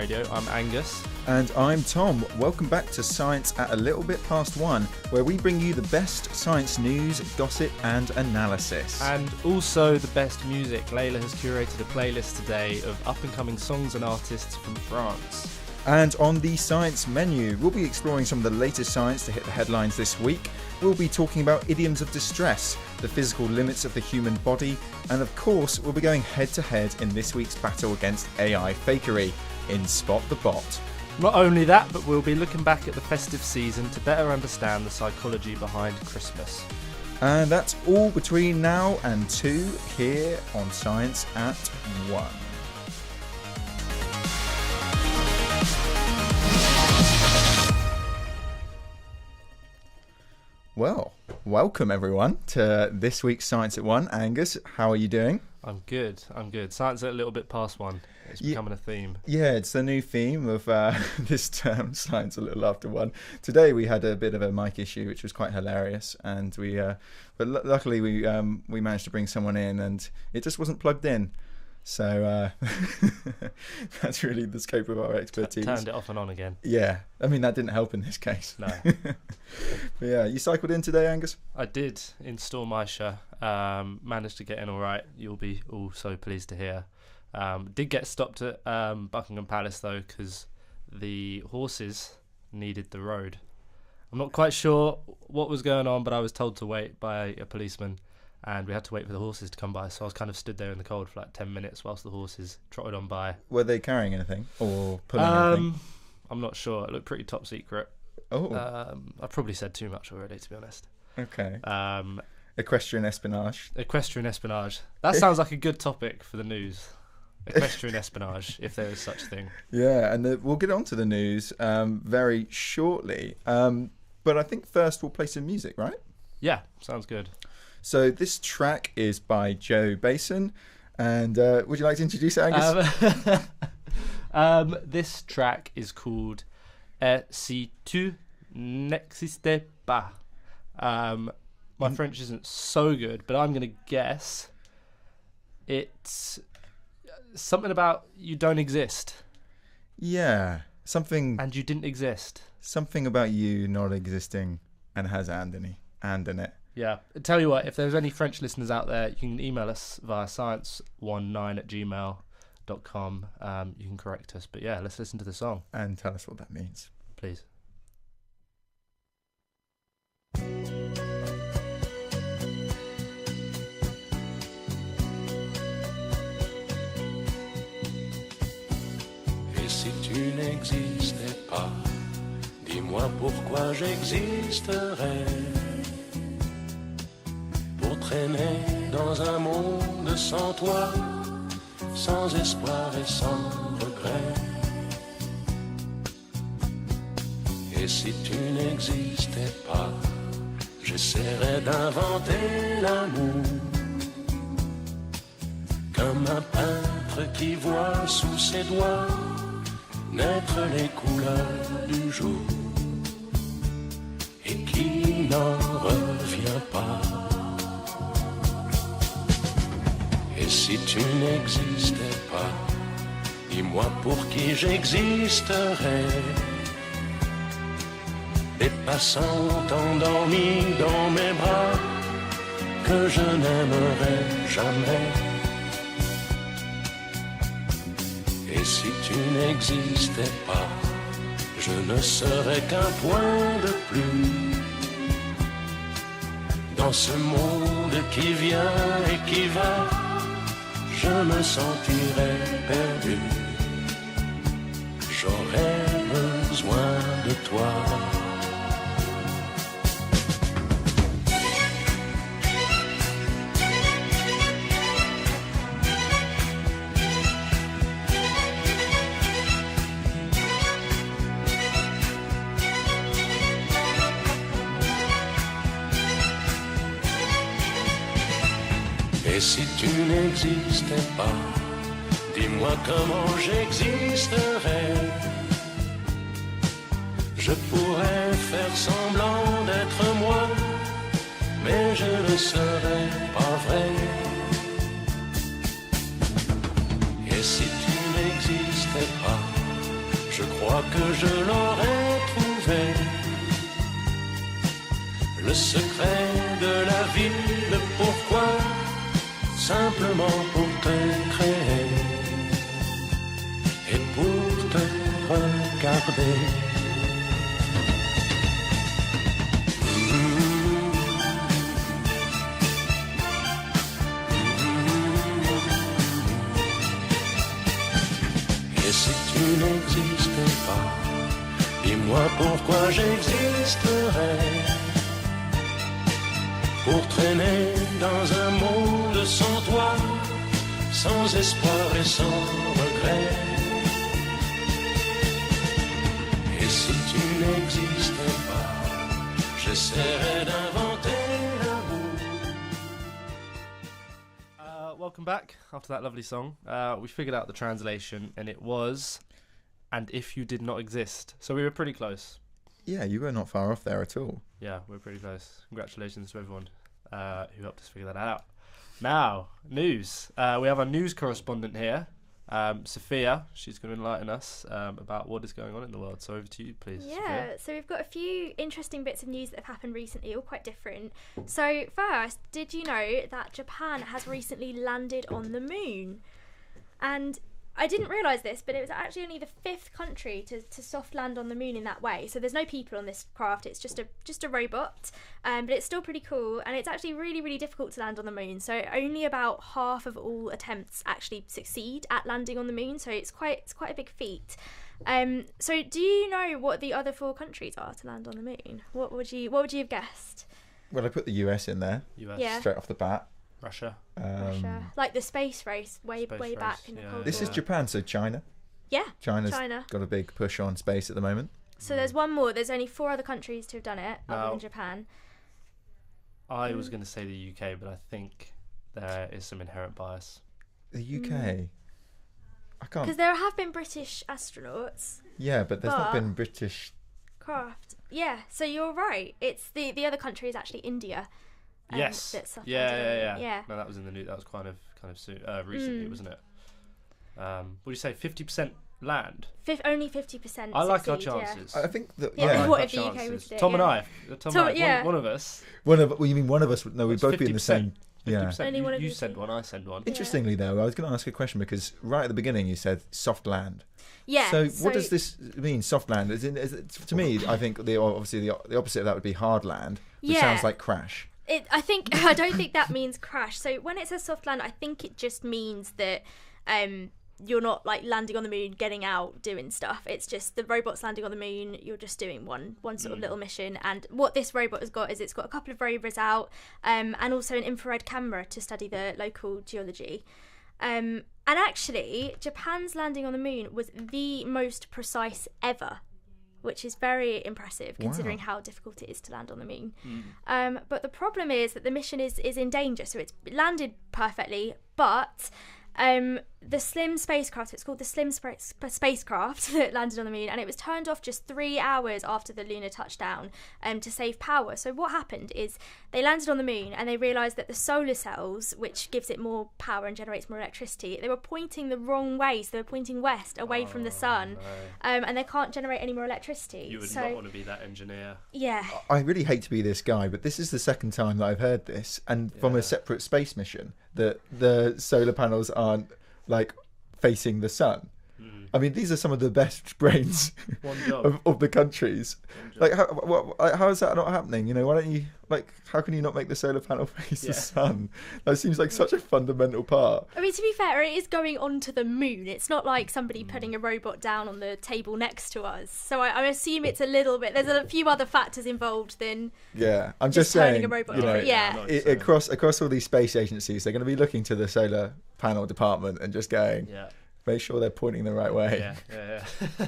Radio. I'm Angus. And I'm Tom. Welcome back to Science at a Little Bit Past One, where we bring you the best science news, gossip and analysis. And also the best music. Layla has curated a playlist today of up-and-coming songs and artists from France. And on the science menu, we'll be exploring some of the latest science to hit the headlines this week. We'll be talking about idioms of distress, the physical limits of the human body, and of course, we'll be going head-to-head in this week's battle against AI fakery in Spot the Bot. Not only that, but we'll be looking back at the festive season to better understand the psychology behind Christmas. And that's all between now and 2 here on Science at 1. Well, welcome everyone to this week's Science at 1. Angus, how are you doing? I'm good. Science at a little bit past 1. It's becoming a theme. Yeah, it's the new theme of this term, Science a little after 1. Today we had a bit of a mic issue, which was quite hilarious, and but luckily we managed to bring someone in, and it just wasn't plugged in. So that's really the scope of our expertise. Turned it off and on again. Yeah, I mean that didn't help in this case. No. But yeah, you cycled in today, Angus? I did in Stormyshire. Managed to get in all right. You'll be all so pleased to hear. Did get stopped at Buckingham Palace though, because the horses needed the road. I'm not quite sure what was going on, but I was told to wait by a policeman. And we had to wait for the horses to come by, so I was kind of stood there in the cold for like 10 minutes whilst the horses trotted on by. Were they carrying anything or pulling anything? I'm not sure. It looked pretty top secret. Oh. I probably said too much already, to be honest. Okay. Equestrian espionage. Equestrian espionage. That sounds like a good topic for the news. Equestrian espionage, if there is such a thing. Yeah, and we'll get on to the news very shortly. But I think first we'll play some music, right? Yeah, sounds good. So this track is by Joe Basin, and would you like to introduce it, Angus? This track is called Si tu n'existais pas. My French isn't so good, but I'm going to guess it's something about you don't exist. Yeah, something... And you didn't exist. Something about you not existing and has and in it. Yeah. I'll tell you what, if there's any French listeners out there, you can email us via science19@gmail.com. You can correct us. But yeah, let's listen to the song. And tell us what that means. Please. Et si tu n'existais pas, dis-moi pourquoi j'existerais. Traîner dans un monde sans toi, sans espoir et sans regret. Et si tu n'existais pas, j'essaierais d'inventer l'amour, comme un peintre qui voit sous ses doigts naître les couleurs du jour et qui n'en revient pas. Et si tu n'existais pas, dis-moi pour qui j'existerais. Des passants endormis dans mes bras que je n'aimerais jamais. Et si tu n'existais pas, je ne serais qu'un point de plus dans ce monde qui vient et qui va. Je me sentirais perdu, j'aurais besoin de toi. Et si tu n'existais pas, dis-moi comment j'existerais. Je pourrais faire semblant d'être moi, mais je ne serais pas vrai. Et si tu n'existais pas, crois que je l'aurais trouvé. Le secret de la ville, pourquoi? Simplement pour te créer et pour te regarder. Et si tu n'existais pas, dis-moi pourquoi j'existerais. Pour traîner dans un monde sans toi, sans espoir et sans regret. Et si tu n'existais pas, j'essaierais d'inventer l'amour. Welcome back after that lovely song. We figured out the translation, and it was, "And if you did not exist." So we were pretty close. Yeah, you were not far off there at all. Yeah, we're pretty close. Congratulations to everyone who helped us figure that out. Now, news. We have our news correspondent here, Sophia. She's going to enlighten us about what is going on in the world. So over to you, please. Yeah, Sophia. so we've got a few interesting bits of news that have happened recently, all quite different. So first, did you know that Japan has recently landed on the moon? And I didn't realise this, but it was actually only the 5th country to soft land on the moon in that way. So there's no people on this craft, it's just a robot, but it's still pretty cool, and it's actually really, really difficult to land on the moon. So only about half of all attempts actually succeed at landing on the moon, so it's quite a big feat. So do you know what the other 4 countries are to land on the moon? What would you have guessed? Well, I put the US in there US, Yeah. straight off the bat. Russia. Russia, like the space race way Space back race, in the yeah. Cold This is War. Japan, so China. Yeah, China's China. got a big push on space at the moment. So there's one more. There's only 4 other countries to have done it, other Now- than Japan. I was going to say the UK, but I think there is some inherent bias. The UK. I can't. Because there have been British astronauts. Yeah, but there's not but- been British. Craft. Yeah, so you're right. It's the other country is actually India. Yes. That's soft Yeah. landed. Yeah. No, that was in the news. That was kind of soon, recently, Mm. wasn't it? What do you say? 50% land. Only 50%. I like our succeed, yeah. chances. I think that. Yeah, Yeah. but what our if the UK chances. was to do it, Tom and yeah. I. Tom Tom- and I. yeah. One of us. Well, you mean one of us? No, we'd It's both be in the 50%. same. Yeah. 50%. Only one of You you send two. one. I send one. Interestingly, though, I was going to ask a question because right at the beginning you said soft land. Yeah. So what does this mean? Soft land? Is it, to me, I think obviously the opposite of that would be hard land, which Yeah. sounds like crash. I don't think that means crash. So when it says soft land, I think it just means that you're not like landing on the moon, getting out, doing stuff. It's just the robot's landing on the moon. You're just doing one sort of little mission. And what this robot has got is it's got a couple of rovers out, and also an infrared camera to study the local geology. And actually, Japan's landing on the moon was the most precise ever, which is very impressive considering Wow. how difficult it is to land on the moon. But the problem is that the mission is in danger. So it's landed perfectly, but the SLIM spacecraft, it's called the SLIM spacecraft that landed on the moon, and it was turned off just 3 hours after the lunar touchdown to save power. So what happened is they landed on the moon and they realised that the solar cells, which gives it more power and generates more electricity, they were pointing the wrong way. So they were pointing west, away from the sun, and they can't generate any more electricity. You would so, not want to be that engineer. yeah. I really hate to be this guy, but this is the second time that I've heard this, and from Yeah. a separate space mission, that the solar panels aren't like facing the sun. I mean, these are some of the best brains One job. of the countries. One Like, how is that not happening? You know, why don't you how can you not make the solar panel face Yeah. the sun? That seems like such a fundamental part. I mean, to be fair, it is going onto the moon. It's not like somebody putting a robot down on the table next to us. So I assume it's a little bit. There's a few other factors involved than Yeah, I'm just just turning saying. a robot. you know, different. Yeah. I know what you're saying. across all these space agencies, they're going to be looking to the solar panel department and just going, Yeah. make sure they're pointing the right way. Yeah.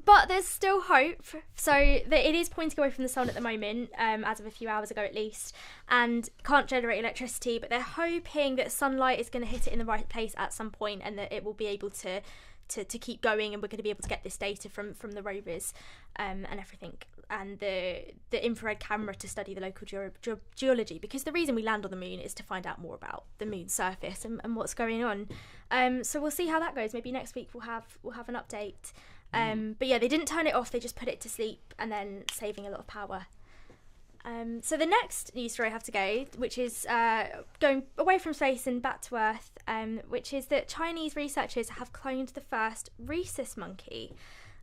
But there's still hope. So it is pointing away from the sun at the moment, as of a few hours ago at least, and can't generate electricity. But they're hoping that sunlight is going to hit it in the right place at some point, and that it will be able to to keep going, and we're going to be able to get this data from the rovers and everything, and the infrared camera to study the local geology, because the reason we land on the moon is to find out more about the moon's surface and what's going on. So we'll see how that goes. Maybe next week we'll have an update. But yeah, they didn't turn it off, they just put it to sleep, and then saving a lot of power. So the next news story I have to go, which is going away from space and back to Earth, which is that Chinese researchers have cloned the first rhesus monkey.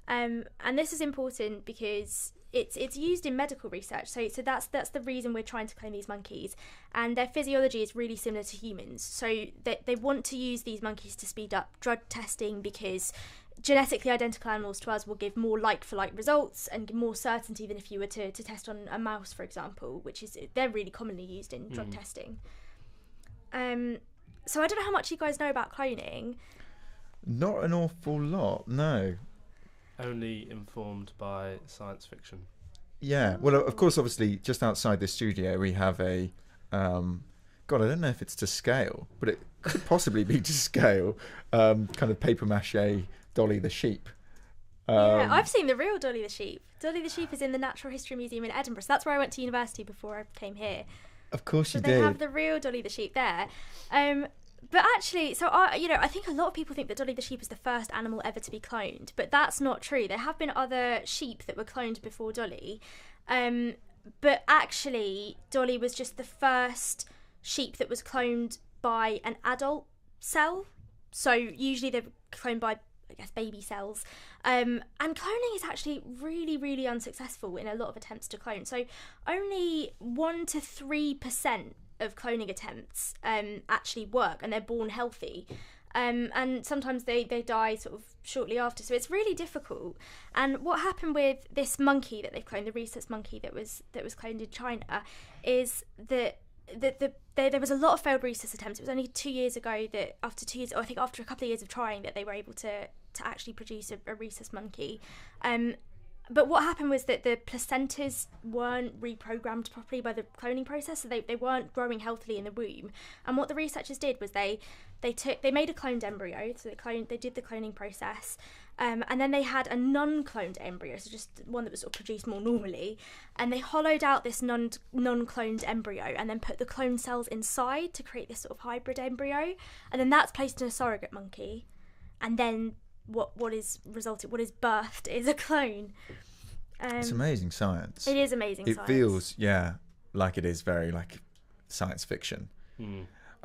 And this is important because it's used in medical research. So that's the reason we're trying to clone these monkeys. And their physiology is really similar to humans. So they want to use these monkeys to speed up drug testing, because genetically identical animals to us will give more like-for-like results and more certainty than if you were to test on a mouse, for example, they're really commonly used in drug testing. So I don't know how much you guys know about cloning. Not an awful lot, no. Only informed by science fiction. Yeah, well, of course, obviously, just outside the studio, we have a... God, I don't know if it's to scale, but it could possibly be to scale, kind of paper mache Dolly the sheep. Yeah, I've seen the real Dolly the sheep. Dolly the sheep is in the Natural History Museum in Edinburgh, so that's where I went to university before I came here. Of course you did. They have the real Dolly the sheep there. But actually, I think a lot of people think that Dolly the sheep is the first animal ever to be cloned, but that's not true. There have been other sheep that were cloned before Dolly, but actually, Dolly was just the first sheep that was cloned by an adult cell. So usually they're cloned by, I guess, baby cells. And cloning is actually really, really unsuccessful in a lot of attempts to clone. So only 1 to 3% of cloning attempts actually work, and they're born healthy. And sometimes they die sort of shortly after. So it's really difficult. And what happened with this monkey that they've cloned, the rhesus monkey that was cloned in China, is that there was a lot of failed rhesus attempts. It was only 2 years ago that after a couple of years of trying, that they were able to actually produce a rhesus monkey. But what happened was that the placentas weren't reprogrammed properly by the cloning process, so they weren't growing healthily in the womb. And what the researchers did was they made a cloned embryo, so they did the cloning process, and then they had a non-cloned embryo, so just one that was sort of produced more normally, and they hollowed out this non-cloned embryo and then put the cloned cells inside to create this sort of hybrid embryo, and then that's placed in a surrogate monkey, and then what is birthed is a clone. It's amazing science. It is amazing science. It feels, like it is very like science fiction.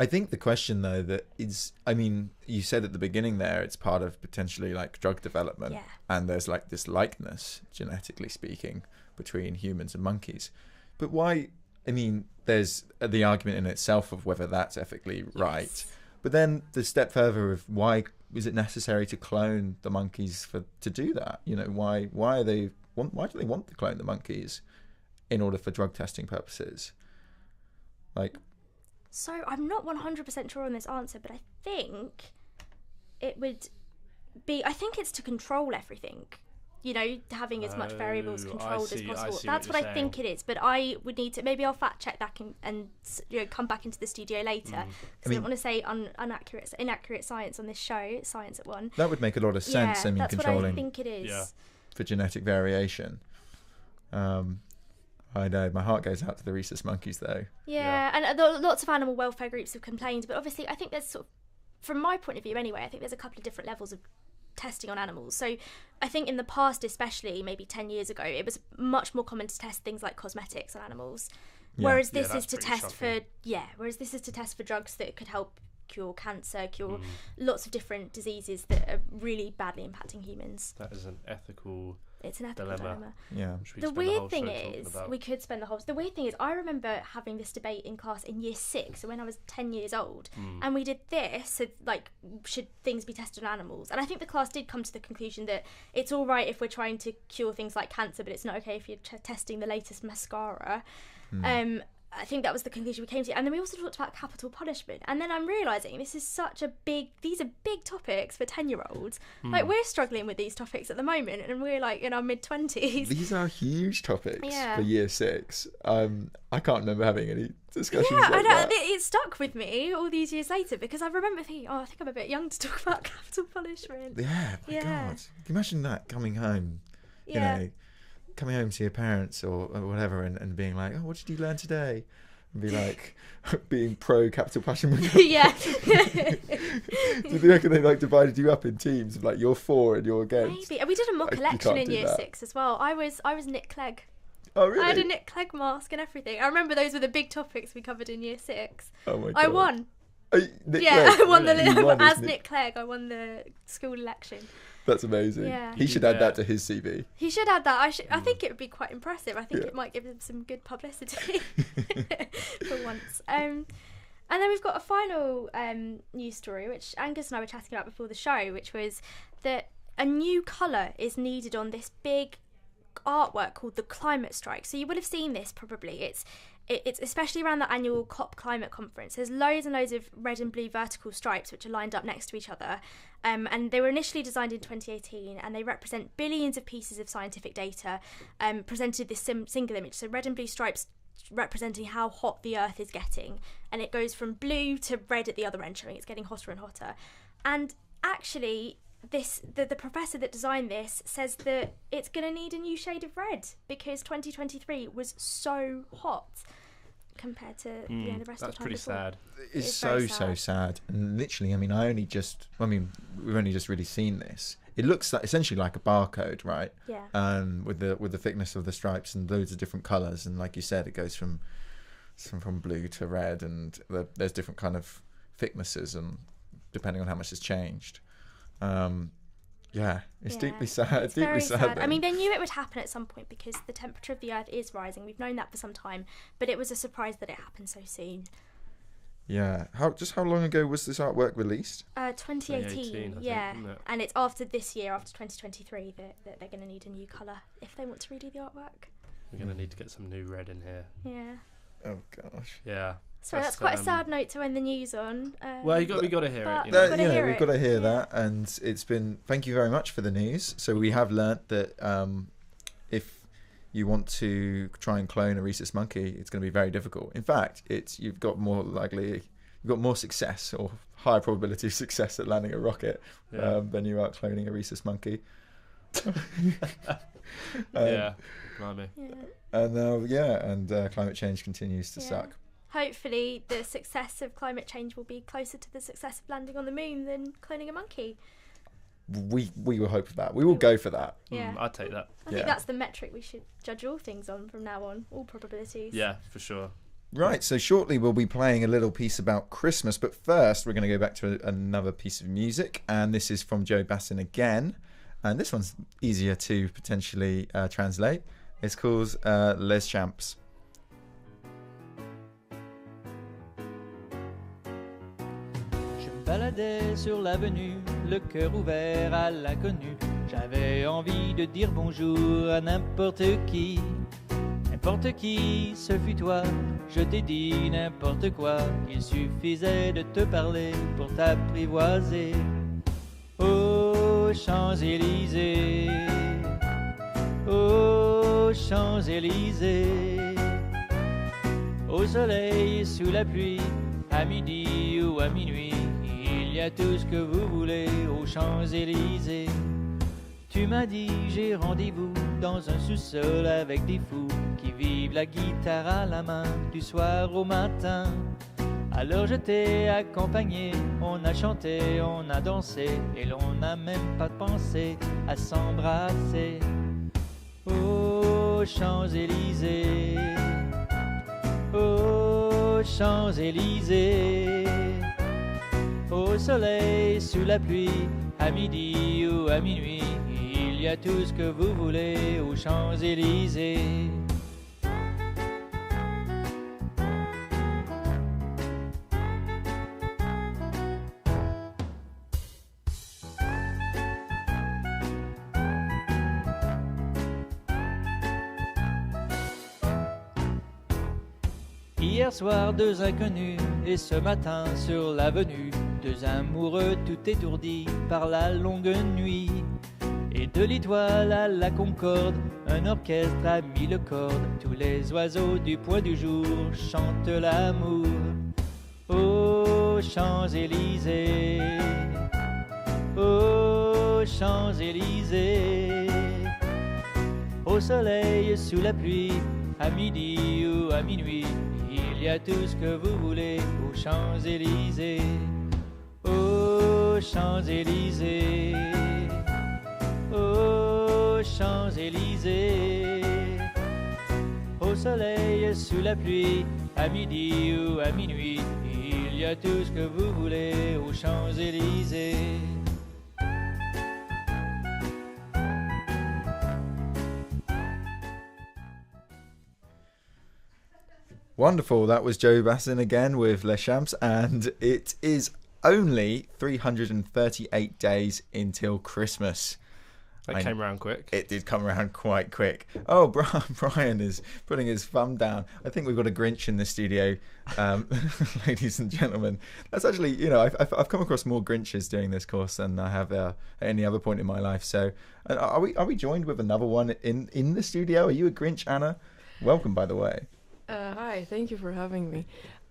I think the question though you said at the beginning there, it's part of potentially like drug development, and there's like this likeness, genetically speaking, between humans and monkeys. But why? I mean, there's the argument in itself of whether that's ethically right. But then the step further of why is it necessary to clone the monkeys to do that? You know, why do they want to clone the monkeys in order for drug testing purposes? So I'm not 100% sure on this answer, but I think it would be. I think it's to control everything. You know, having as much variables controlled as possible. That's what I think it is. But I would need to. Maybe I'll fact check that and come back into the studio later. Because I don't want to say inaccurate science on this show. Science at One. That would make a lot of sense. Yeah, that's controlling. What I think it is. For genetic variation. I know, my heart goes out to the rhesus monkeys though. Yeah, and lots of animal welfare groups have complained, but obviously I think there's sort of, from my point of view anyway, I think there's a couple of different levels of testing on animals. So I think in the past, especially maybe 10 years ago, it was much more common to test things like cosmetics on animals. Whereas this is to test for drugs that could help cure cancer, cure lots of different diseases that are really badly impacting humans. That is an ethical It's an ethical dilemma. Yeah. The weird thing is, we could spend the whole... The weird thing is, I remember having this debate in class in year 6, so when I was 10 years old, and we did this, so, like, should things be tested on animals? And I think the class did come to the conclusion that it's all right if we're trying to cure things like cancer, but it's not okay if you're testing the latest mascara. I think that was the conclusion we came to. And then we also talked about capital punishment. And then I'm realising these are big topics for 10-year-olds. Like, we're struggling with these topics at the moment, and we're like in our mid-20s. These are huge topics Yeah. for year 6. I can't remember having any discussions Yeah, like that. it stuck with me all these years later, because I remember thinking, I think I'm a bit young to talk about capital punishment. Yeah, my Yeah. God. Can you imagine that coming home, Yeah. you know, coming home to your parents or whatever and being like, oh, what did you learn today? And be like, being pro capital punishment. Yeah. Do you reckon they like divided you up in teams of like you're for and you're against? Maybe. And we did a mock You election can't in do year that. 6 as well. I was Nick Clegg. Oh, really? I had a Nick Clegg mask and everything. I remember those were the big topics we covered in year 6. Oh my God. I won. Oh, Nick Yeah, Clegg, I won really? You won as Nick Clegg. I won the school election. That's amazing. Yeah. He should add Yeah. that to his CV. He should add that. I think it would be quite impressive. I think Yeah. it might give him some good publicity for once. And then we've got a final news story, which Angus and I were chatting about before the show, which was that a new colour is needed on this big artwork called the Climate Strike. So you would have seen this probably. It's especially around the annual COP climate conference. There's loads and loads of red and blue vertical stripes which are lined up next to each other. And they were initially designed in 2018, and they represent billions of pieces of scientific data presented this single image. So red and blue stripes representing how hot the Earth is getting. And it goes from blue to red at the other end, showing it's getting hotter and hotter. And actually, the professor that designed this says that it's going to need a new shade of red because 2023 was so hot compared to the rest of the That's time pretty before. sad. It's It's so very sad. And literally, I mean, we've only just really seen this. It looks like, essentially like a barcode, right? Yeah. With the thickness of the stripes and loads of different colours, and like you said, it goes from blue to red, and there's different kind of thicknesses, and depending on how much has changed. Yeah, it's Yeah, deeply sad. It's deeply very sad. I then. mean, they knew it would happen at some point because the temperature of the Earth is rising. We've known that for some time, but it was a surprise that it happened so soon. Yeah. How long ago was this artwork released? 2018, 2018, I think, yeah. isn't it? And it's after this year, after 2023, that they're going to need a new colour if they want to redo the artwork. We're going to need to get some new red in here. Yeah. Oh gosh. Yeah. So that's quite a sad note to end the news on. Well, we got to hear but- it. You know? Gotta hear We've it. got to hear Yeah. that, and it's been. Thank you very much for the news. So we have learnt that if you want to try and clone a rhesus monkey, it's going to be very difficult. In fact, you've got more success or higher probability of success at landing a rocket Yeah. than you are cloning a rhesus monkey. Yeah. Blimey. Yeah. And climate change continues to Yeah. suck. Hopefully, the success of climate change will be closer to the success of landing on the moon than cloning a monkey. We will hope for that. We will go for that. Yeah. I'd take that. I Yeah. think that's the metric we should judge all things on from now on, all probabilities. Yeah, for sure. Right, so shortly we'll be playing a little piece about Christmas, but first we're going to go back to another piece of music, and this is from Joe Bassin again, and this one's easier to potentially translate. It's called Les Champs. Je me baladais sur l'avenue, le cœur ouvert à l'inconnu. J'avais envie de dire bonjour à n'importe qui. N'importe qui, ce fut toi, je t'ai dit n'importe quoi. Il suffisait de te parler pour t'apprivoiser. Aux Champs-Élysées, aux Champs-Élysées, au soleil, sous la pluie, à midi ou à minuit, il y a tout ce que vous voulez aux Champs-Élysées. Tu m'as dit j'ai rendez-vous dans un sous-sol avec des fous qui vivent la guitare à la main du soir au matin. Alors je t'ai accompagné, on a chanté, on a dansé et l'on n'a même pas pensé à s'embrasser. Aux Champs-Élysées, aux Champs-Élysées, au soleil, sous la pluie, à midi ou à minuit, il y a tout ce que vous voulez aux Champs-Élysées. Hier soir, deux inconnus, et ce matin sur l'avenue, deux amoureux tout étourdis par la longue nuit. Et de l'Étoile à la Concorde, un orchestre a mis le corde. Tous les oiseaux du point du jour chantent l'amour. Aux Champs-Élysées, aux Champs-Élysées, au soleil, sous la pluie, à midi ou à minuit, il y a tout ce que vous voulez aux Champs-Élysées, aux Champs-Élysées, aux Champs-Élysées, au soleil, sous la pluie, à midi ou à minuit, il y a tout ce que vous voulez aux Champs-Élysées. Wonderful. That was Joe Bassin again with Les Champs, and it is only 338 days until Christmas. That came around quick. It did come around quite quick. Oh, Brian is putting his thumb down. I think we've got a Grinch in the studio, ladies and gentlemen. That's actually, you know, I've come across more Grinches doing this course than I have at any other point in my life. So, are we joined with another one in the studio? Are you a Grinch, Anna? Welcome, by the way. Hi, thank you for having me.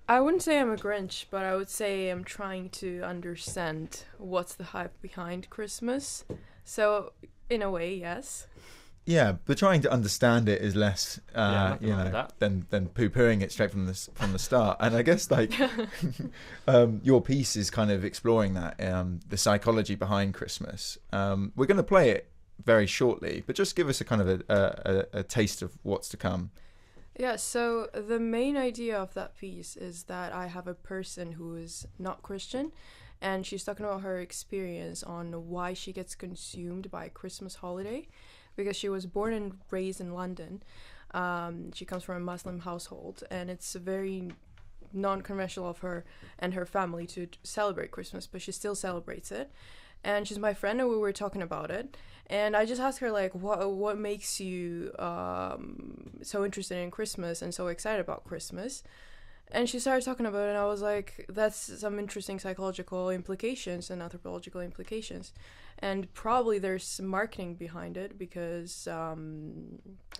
I wouldn't say I'm a Grinch, but I would say I'm trying to understand what's the hype behind Christmas. So, in a way, yes. Yeah, but trying to understand it is less, nothing wrong with that. than poo-pooing it straight from the start. And I guess like your piece is kind of exploring that, the psychology behind Christmas. We're going to play it very shortly, but just give us a kind of a taste of what's to come. Yeah, so the main idea of that piece is that I have a person who is not Christian, and she's talking about her experience on why she gets consumed by Christmas holiday, because she was born and raised in London. She comes from a Muslim household, and it's very non-conventional of her and her family to celebrate Christmas, but she still celebrates it. And she's my friend, and we were talking about it. And I just asked her, like, what makes you so interested in Christmas and so excited about Christmas? And she started talking about it, and I was like, that's some interesting psychological implications and anthropological implications. And probably there's marketing behind it, because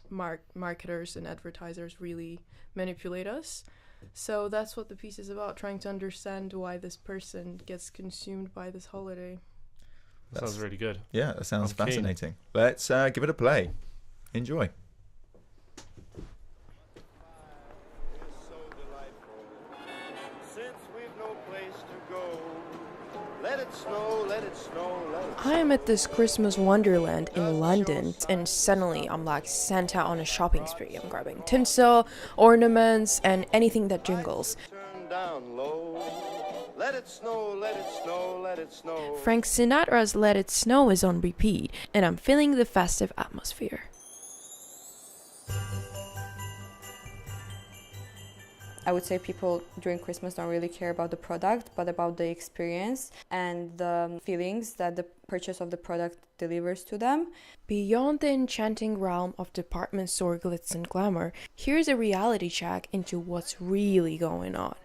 marketers and advertisers really manipulate us. So that's what the piece is about, trying to understand why this person gets consumed by this holiday. That sounds really good. Yeah, that sounds I'm keen. fascinating. Let's give it a play. Enjoy. I am at this Christmas wonderland in London, and suddenly I'm like Santa on a shopping spree. I'm grabbing tinsel, ornaments, and anything that jingles. Let it snow, let it snow, let it snow. Frank Sinatra's Let It Snow is on repeat, and I'm feeling the festive atmosphere. I would say people during Christmas don't really care about the product, but about the experience and the feelings that the purchase of the product delivers to them. Beyond the enchanting realm of department store glitz and glamour, here's a reality check into what's really going on.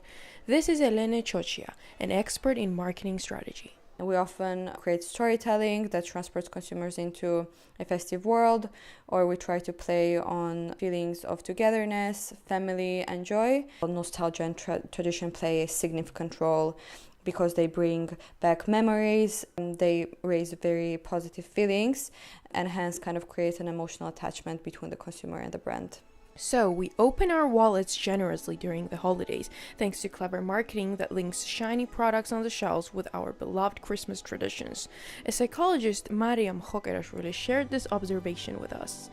This is Elena Chochia, an expert in marketing strategy. We often create storytelling that transports consumers into a festive world, or we try to play on feelings of togetherness, family, and joy. Nostalgia and tradition play a significant role because they bring back memories, and they raise very positive feelings, and hence kind of create an emotional attachment between the consumer and the brand. So we open our wallets generously during the holidays, thanks to clever marketing that links shiny products on the shelves with our beloved Christmas traditions. A psychologist, Mariam Khokerashvili, shared this observation with us.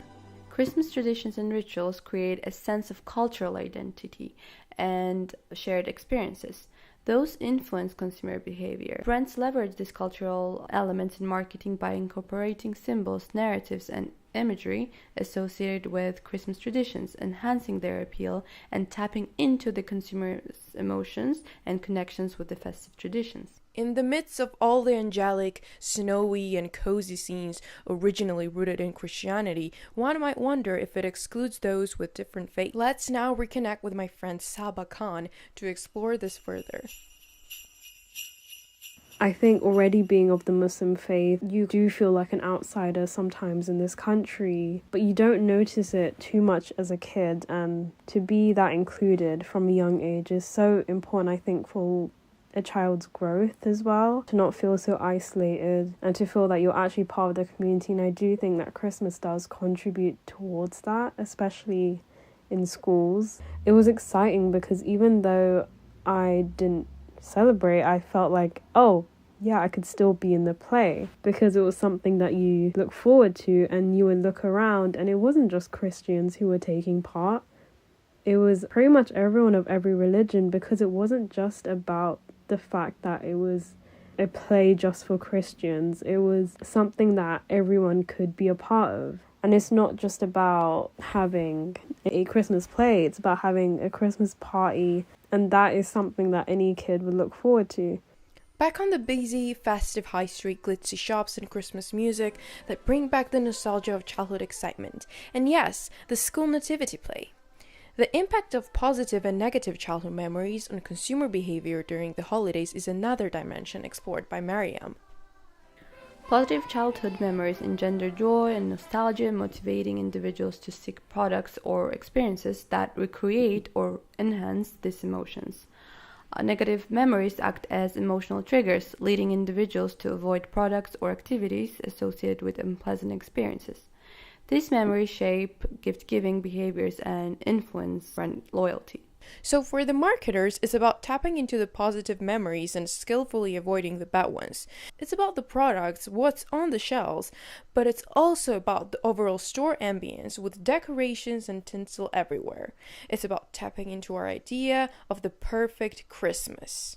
Christmas traditions and rituals create a sense of cultural identity and shared experiences. Those influence consumer behavior. Brands leverage these cultural elements in marketing by incorporating symbols, narratives, and imagery associated with Christmas traditions, enhancing their appeal and tapping into the consumer's emotions and connections with the festive traditions. In the midst of all the angelic, snowy, and cozy scenes originally rooted in Christianity, one might wonder if it excludes those with different faiths. Let's now reconnect with my friend Saba Khan to explore this further. I think already being of the Muslim faith, you do feel like an outsider sometimes in this country, but you don't notice it too much as a kid, and to be that included from a young age is so important, I think, for a child's growth as well, to not feel so isolated and to feel that you're actually part of the community. And I do think that Christmas does contribute towards that, especially in schools. It was exciting because even though I didn't celebrate, I felt like, oh yeah, I could still be in the play, because it was something that you look forward to, and you would look around and it wasn't just Christians who were taking part. It was pretty much everyone of every religion, because it wasn't just about the fact that it was a play just for Christians. It was something that everyone could be a part of. And it's not just about having a Christmas play, it's about having a Christmas party. And that is something that any kid would look forward to. Back on the busy, festive high street, glitzy shops and Christmas music that bring back the nostalgia of childhood excitement. And yes, the school nativity play. The impact of positive and negative childhood memories on consumer behavior during the holidays is another dimension explored by Mariam. Positive childhood memories engender joy and nostalgia, motivating individuals to seek products or experiences that recreate or enhance these emotions. Negative memories act as emotional triggers, leading individuals to avoid products or activities associated with unpleasant experiences. These memories shape gift-giving behaviors and influence brand loyalty. So for the marketers, it's about tapping into the positive memories and skillfully avoiding the bad ones. It's about the products, what's on the shelves, but it's also about the overall store ambience with decorations and tinsel everywhere. It's about tapping into our idea of the perfect Christmas.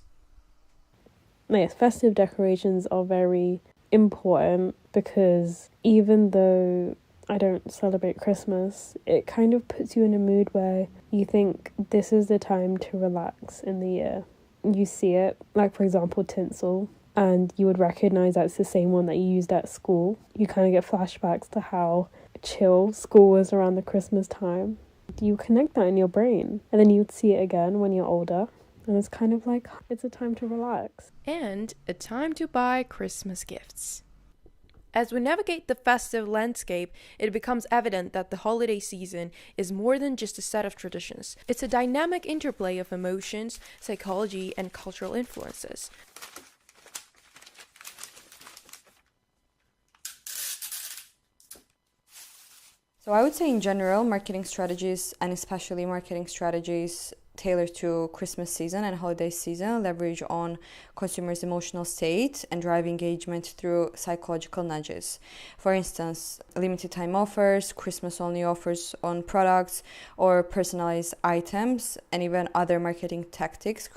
Yes, festive decorations are very important, because even though I don't celebrate Christmas, it kind of puts you in a mood where you think this is the time to relax in the year. You see it, like for example tinsel, and you would recognize that's the same one that you used at school. You kind of get flashbacks to how chill school was around the Christmas time. You connect that in your brain, and then you'd see it again when you're older, and it's kind of like it's a time to relax. And a time to buy Christmas gifts. As we navigate the festive landscape, it becomes evident that the holiday season is more than just a set of traditions. It's a dynamic interplay of emotions, psychology, and cultural influences. So I would say in general, marketing strategies, and especially marketing strategies tailored to Christmas season and holiday season, leverage on consumers' emotional state and drive engagement through psychological nudges. For instance, limited time offers, Christmas only offers on products, or personalized items, and even other marketing tactics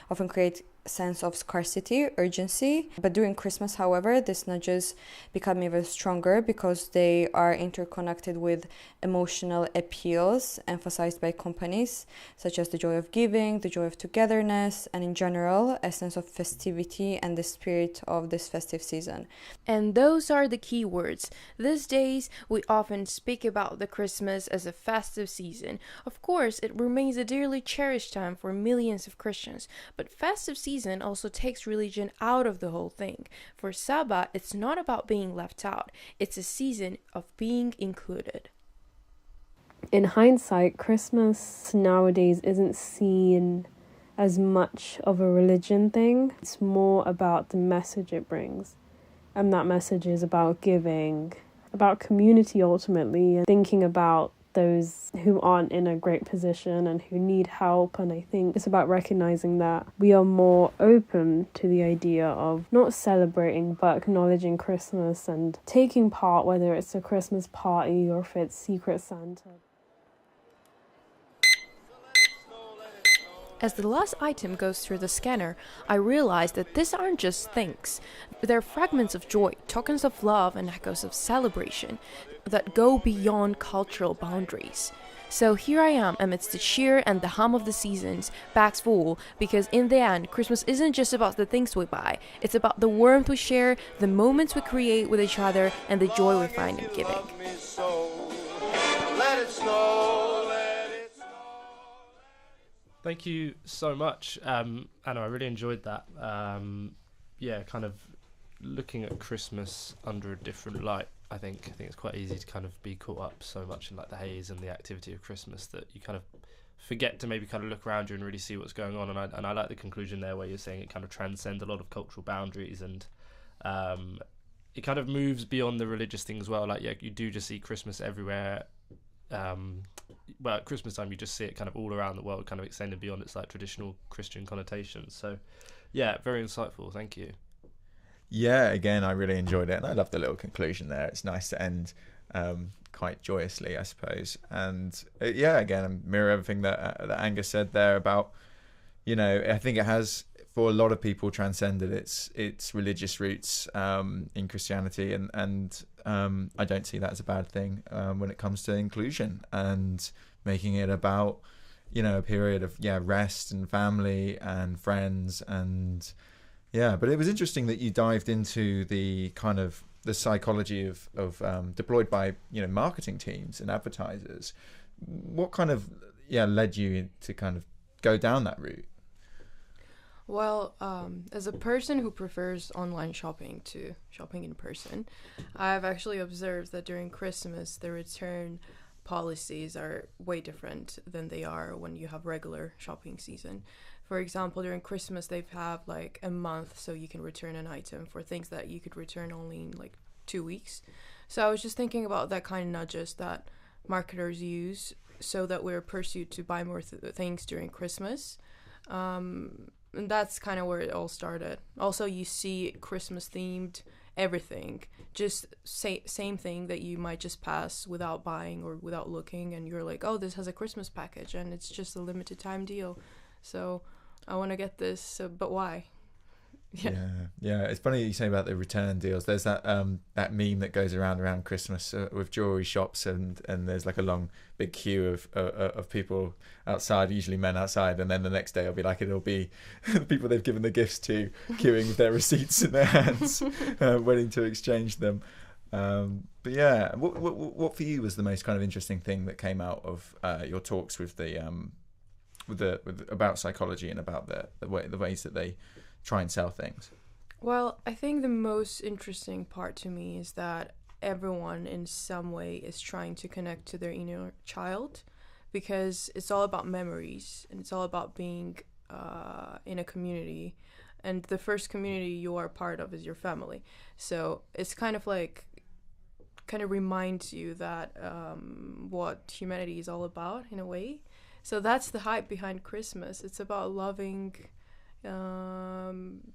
often create sense of scarcity, urgency. But during Christmas, however, these nudges become even stronger because they are interconnected with emotional appeals emphasized by companies, such as the joy of giving, the joy of togetherness, and in general, a sense of festivity and the spirit of this festive season. And those are the key words. These days, we often speak about the Christmas as a festive season. Of course, it remains a dearly cherished time for millions of Christians, but festive season also takes religion out of the whole thing. For Saba, it's not about being left out. It's a season of being included. In hindsight, Christmas nowadays isn't seen as much of a religion thing. It's more about the message it brings. And that message is about giving, about community ultimately, and thinking about those who aren't in a great position and who need help. And I think it's about recognizing that we are more open to the idea of not celebrating but acknowledging Christmas and taking part, whether it's a Christmas party or if it's Secret Santa. As the last item goes through the scanner, I realize that these aren't just things. They're fragments of joy, tokens of love, and echoes of celebration that go beyond cultural boundaries. So here I am amidst the cheer and the hum of the seasons, bags full, because in the end, Christmas isn't just about the things we buy, it's about the warmth we share, the moments we create with each other, and the joy we find in giving. Thank you so much, Anna. I really enjoyed that. Kind of looking at Christmas under a different light. I think it's quite easy to kind of be caught up so much in like the haze and the activity of Christmas that you kind of forget to maybe kind of look around you and really see what's going on. And I like the conclusion there where you're saying it kind of transcends a lot of cultural boundaries, and it kind of moves beyond the religious thing as well. Like, yeah, you do just see Christmas everywhere. At Christmas time you just see it kind of all around the world, kind of extended beyond its like traditional Christian connotations. So yeah, very insightful, thank you. Yeah, again, I really enjoyed it, and I love the little conclusion there. It's nice to end quite joyously, I suppose. And again, I mirror everything that Angus said there about, I think it has, for a lot of people, transcended its religious roots in Christianity, and I don't see that as a bad thing when it comes to inclusion and making it about, a period of rest and family and friends. And but it was interesting that you dived into the kind of the psychology of deployed by marketing teams and advertisers. What kind of led you to kind of go down that route? Well, as a person who prefers online shopping to shopping in person, I've actually observed that during Christmas, the return policies are way different than they are when you have regular shopping season. For example, during Christmas, they have like a month so you can return an item for things that you could return only in like 2 weeks. So I was just thinking about that kind of nudges that marketers use so that we're pursued to buy more things during Christmas. And that's kind of where it all started. Also, you see Christmas themed everything, just same thing that you might just pass without buying or without looking, and you're like, oh, this has a Christmas package and it's just a limited time deal, so I want to get this, but why? Yeah, it's funny you say about the return deals. There's that meme that goes around Christmas with jewelry shops, and there's like a long big queue of people outside, usually men outside, and then the next day it'll be the people they've given the gifts to queuing with their receipts in their hands, waiting to exchange them. But yeah, what for you was the most kind of interesting thing that came out of your talks with about psychology and about the ways that they try and sell things? Well, I think the most interesting part to me is that everyone in some way is trying to connect to their inner child, because it's all about memories and it's all about being in a community, and the first community you are part of is your family. So it's kind of reminds you that what humanity is all about in a way. So that's the hype behind Christmas. It's about loving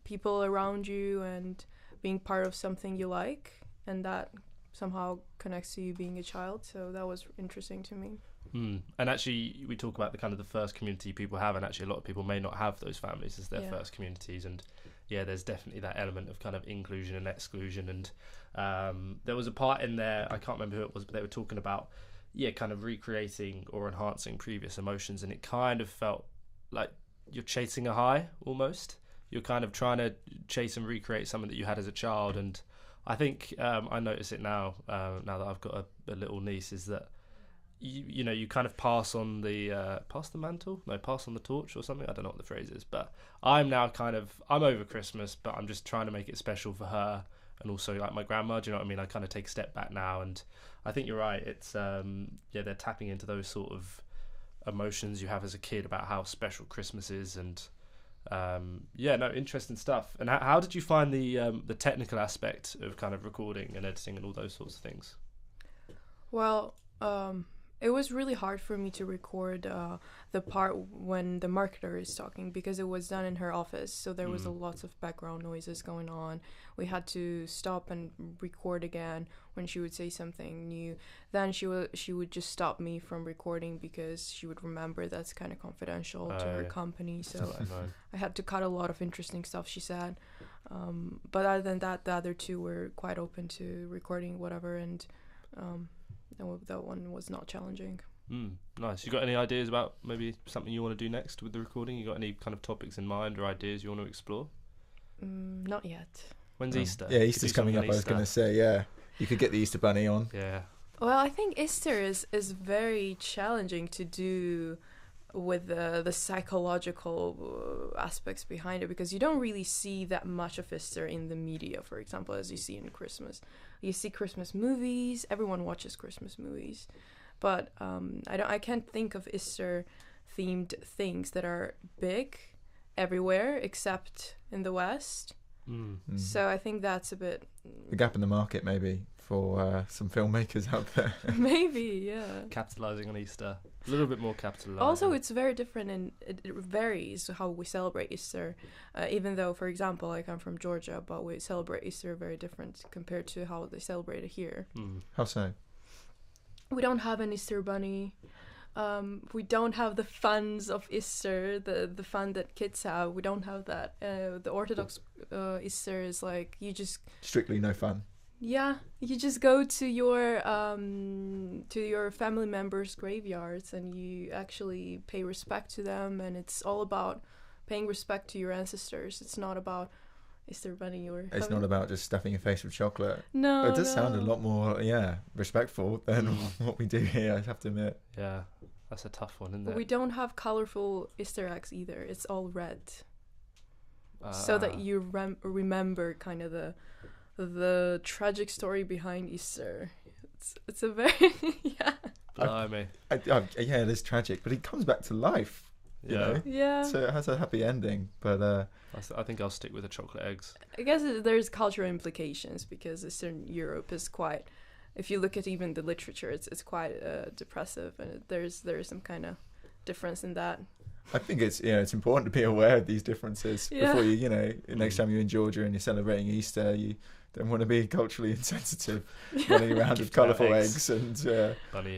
people around you and being part of something you like, and that somehow connects to you being a child. So that was interesting to me. And actually, we talk about the kind of the first community people have, and actually a lot of people may not have those families as their first communities. And there's definitely that element of kind of inclusion and exclusion. And there was a part in there, I can't remember who it was, but they were talking about kind of recreating or enhancing previous emotions, and it kind of felt like you're chasing a high almost. You're kind of trying to chase and recreate something that you had as a child. And I think I notice it now that I've got a little niece, is that you kind of pass on the torch or something. I don't know what the phrase is, but I'm now I'm over Christmas, but I'm just trying to make it special for her, and also like my grandma. Do you know what I mean? I kind of take a step back now, and I think you're right. It's they're tapping into those sort of emotions you have as a kid about how special Christmas is. And interesting stuff. And how did you find the technical aspect of kind of recording and editing and all those sorts of things? Well, it was really hard for me to record the part when the marketer is talking, because it was done in her office, so there was lots of background noises going on. We had to stop and record again when she would say something new. Then she would just stop me from recording because she would remember that's kind of confidential to her company. So I had to cut a lot of interesting stuff she said. But other than that, the other two were quite open to recording whatever, and that one was not challenging. Nice. You got any ideas about maybe something you want to do next with the recording? You got any kind of topics in mind or ideas you want to explore? Not yet. When's Easter? Yeah, You could Easter's do something coming up. on I was going to Easter. say, yeah, you could get the Easter Bunny on. Yeah. Well, I think Easter is very challenging to do with the psychological aspects behind it, because you don't really see that much of Easter in the media, for example, as you see in Christmas. You see Christmas movies, everyone watches Christmas movies, but I can't think of Easter themed things that are big everywhere except in the West. So I think that's a bit The gap in the market, maybe, for some filmmakers out there. maybe, yeah. Capitalising on Easter. A little bit more capitalising. Also, it's very different, and it varies how we celebrate Easter. Even though, for example, I come from Georgia, but we celebrate Easter very different compared to how they celebrate it here. How so? We don't have an Easter bunny. We don't have the funs of Easter, the fun that kids have. We don't have that. The Orthodox Easter is like you just Strictly no fun. you just go to your family members' graveyards and you actually pay respect to them, and it's all about paying respect to your ancestors. It's not about Easter bunny or. It's not about just stuffing your face with chocolate. No. It does sound a lot more, respectful than what we do here, I have to admit. Yeah, that's a tough one, isn't But it? we don't have colorful Easter eggs either. It's all red. So that you remember kind of the tragic story behind Easter. It's a very Blimey. Yeah, it is tragic, but he comes back to life. You know? Yeah. So it has a happy ending, but I think I'll stick with the chocolate eggs. I guess there's cultural implications because Eastern Europe is quite. If you look at even the literature, it's quite depressive, and there's some kind of difference in that. I think it's important to be aware of these differences before you next time you're in Georgia and you're celebrating Easter, you don't want to be culturally insensitive, running around with colourful eggs and bunny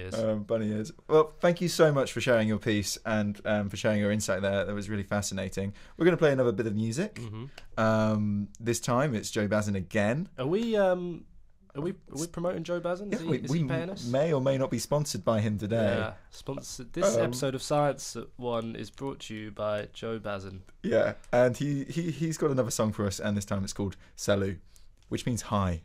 ears. Well, thank you so much for sharing your piece and for sharing your insight there. That was really fascinating. We're going to play another bit of music. This time it's Joe Bazin again. Are we promoting Joe Bazin? Is he paying us? May or may not be sponsored by him today. Yeah, sponsored. This episode of Science at One is brought to you by Joe Bazin. Yeah, and he's got another song for us, and this time it's called Salut, which means hi.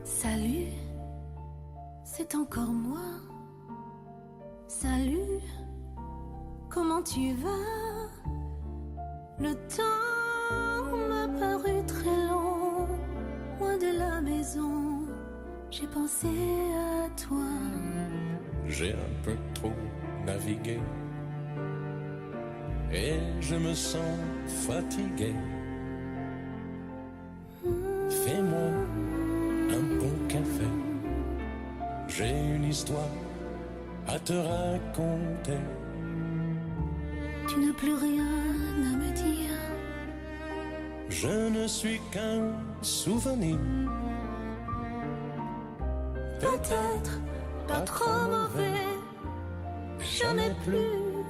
Salut, c'est encore moi. Salut, comment tu vas? Le temps m'a paru très long, loin de la maison. J'ai pensé à toi. J'ai un peu trop navigué et je me sens fatigué. Fais-moi un bon café. J'ai une histoire à te raconter. Tu n'as plus rien à me dire. Je ne suis qu'un souvenir. Peut-être pas trop mauvais. Jamais plus.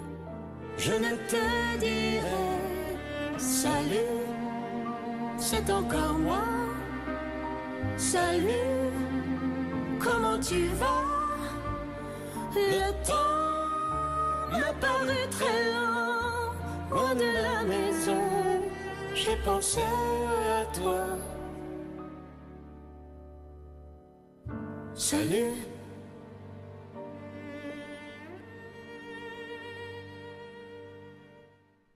Je ne te dirai salut. C'est encore moi. Salut. Comment tu vas? Le temps m'a paru très long, loin de la maison. J'ai pensé à toi. Salut.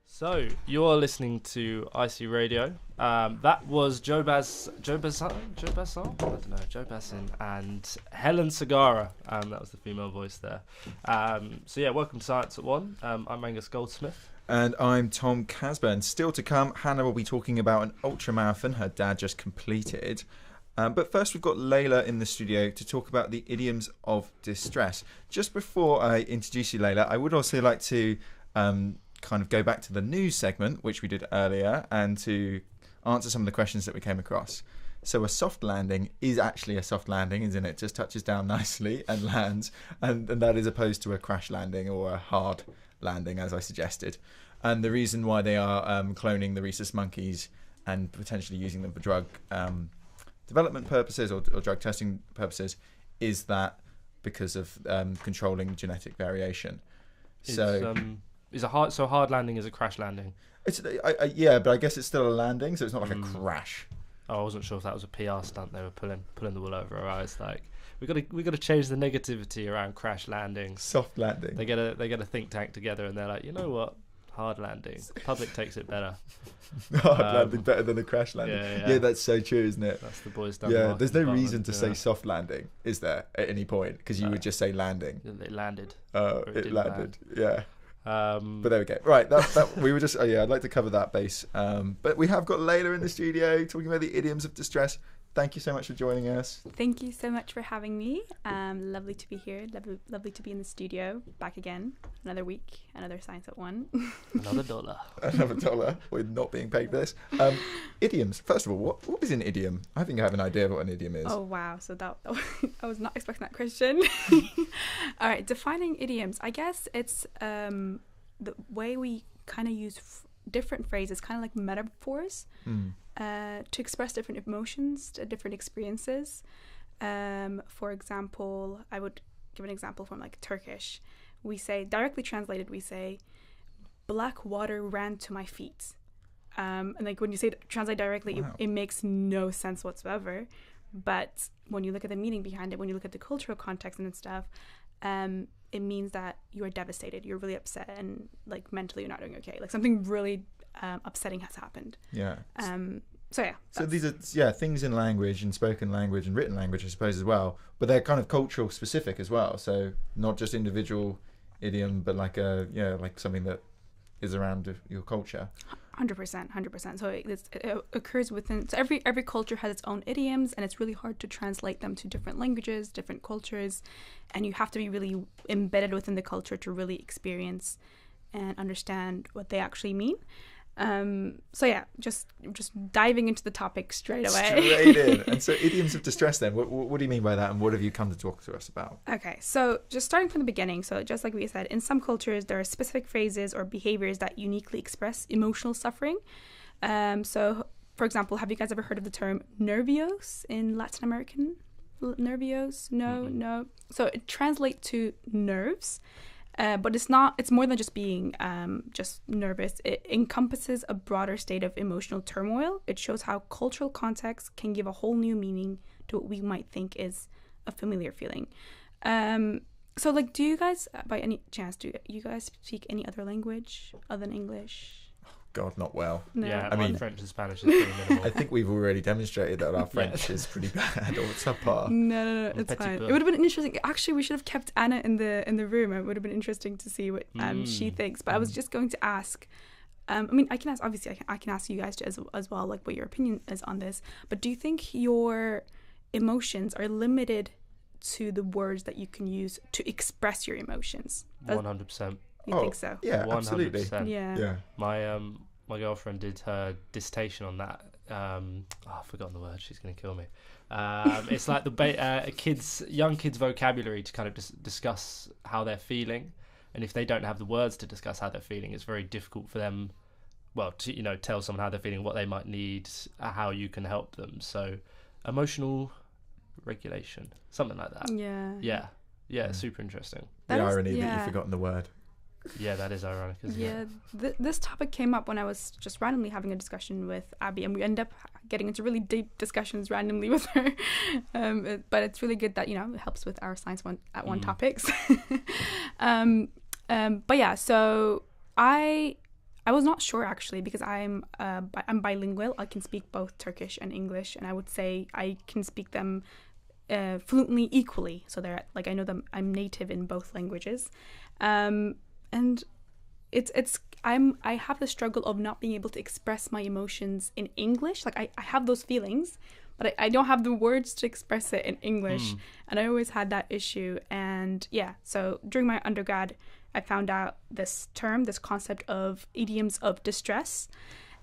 So you're listening to IC Radio. That was Joe Bazin, I don't know, Joe Bazin and Helen Segara. That was the female voice there. So yeah, welcome to Science at One. I'm Angus Goldsmith. And I'm Tom Casburn. Still to come, Hannah will be talking about an ultramarathon her dad just completed. But first we've got Layla in the studio to talk about the idioms of distress. Just before I introduce you, Layla, I would also like to kind of go back to the news segment, which we did earlier, and to answer some of the questions that we came across. So a soft landing is actually a soft landing, isn't it? Just touches down nicely and lands, and that is opposed to a crash landing or a hard landing, as I suggested. And the reason why they are cloning the rhesus monkeys and potentially using them for drug development purposes or drug testing purposes is that because of controlling genetic variation. Is a hard landing is a crash landing? It's yeah, but I guess it's still a landing, so it's not like a crash. Oh, I wasn't sure if that was a PR stunt they were pulling the wool over our eyes. Like we got to change the negativity around crash landings. Soft landing. They get a think tank together and they're like, you know what, hard landing. The public takes it better. Hard landing better than a crash landing. Yeah, that's so true, isn't it? That's the boys done. Yeah, there's no reason to say soft landing, is there, at any point? Because you would just say landing. It landed. It landed. Land. Yeah. But there we go. Right, that we were just. I'd like to cover that base. But we have got Layla in the studio talking about the idioms of distress. Thank you so much for joining us. Thank you so much for having me. Lovely to be here. Lovely to be in the studio. Back again. Another week. Another Science at 1. Another $1. Another $1. We're not being paid for this. Idioms. First of all, what is an idiom? I think I have an idea of what an idiom is. Oh, wow. So that I was not expecting that question. All right. Defining idioms. I guess it's the way we kind of use different phrases, kind of like metaphors. To express different emotions, different experiences. For example, I would give an example from like Turkish. We say, directly translated, we say, black water ran to my feet. And like when you say translate directly, wow. it makes no sense whatsoever. But when you look at the meaning behind it, when you look at the cultural context and stuff, it means that you are devastated, you're really upset, and like mentally you're not doing okay. Like something really upsetting has happened. Yeah. So these are things in language and spoken language and written language, I suppose, as well. But they're kind of cultural specific as well. So not just individual idiom, but like like something that is around your culture. 100%. So it occurs within. So every culture has its own idioms, and it's really hard to translate them to different languages, different cultures, and you have to be really embedded within the culture to really experience and understand what they actually mean. Just diving into the topic straight away. Straight in. And so idioms of distress then, what do you mean by that, and what have you come to talk to us about? Okay, so just starting from the beginning, so just like we said, in some cultures there are specific phrases or behaviors that uniquely express emotional suffering. So for example, have you guys ever heard of the term nervios in Latin American? Nervios? No. So it translates to nerves. But it's more than just being just nervous. It encompasses a broader state of emotional turmoil. It shows how cultural context can give a whole new meaning to what we might think is a familiar feeling. So like, do you guys, by any chance, do you guys speak any other language other than English? God, not well. No. Yeah, I mean, French and Spanish is pretty minimal. I think we've already demonstrated that our French is pretty bad or subpar. No, it's fine. It would have been interesting. Actually, we should have kept Anna in the room. It would have been interesting to see what she thinks. But I was just going to ask. I mean, I can ask. Obviously, I can ask you guys as well, like what your opinion is on this. But do you think your emotions are limited to the words that you can use to express your emotions? 100%. You think so? Yeah, 100%. absolutely. Yeah. My girlfriend did her dissertation on that. I've forgotten the word. She's going to kill me. It's like the young kids' vocabulary to kind of discuss how they're feeling, and if they don't have the words to discuss how they're feeling, it's very difficult for them. Well, to tell someone how they're feeling, what they might need, how you can help them. So, emotional regulation, something like that. Yeah. Super interesting. The irony that you've forgotten the word. Yeah, that is ironic, isn't it? This topic came up when I was just randomly having a discussion with Abby, and we end up getting into really deep discussions randomly with her. But it's really good that, it helps with our Science at 1 topics. But yeah, so I was not sure actually, because I'm bilingual. I can speak both Turkish and English, and I would say I can speak them fluently equally. So they're like, I know them. I'm native in both languages. And I have the struggle of not being able to express my emotions in English. Like I have those feelings, but I don't have the words to express it in English. And I always had that issue. And so during my undergrad, I found out this term, this concept of idioms of distress.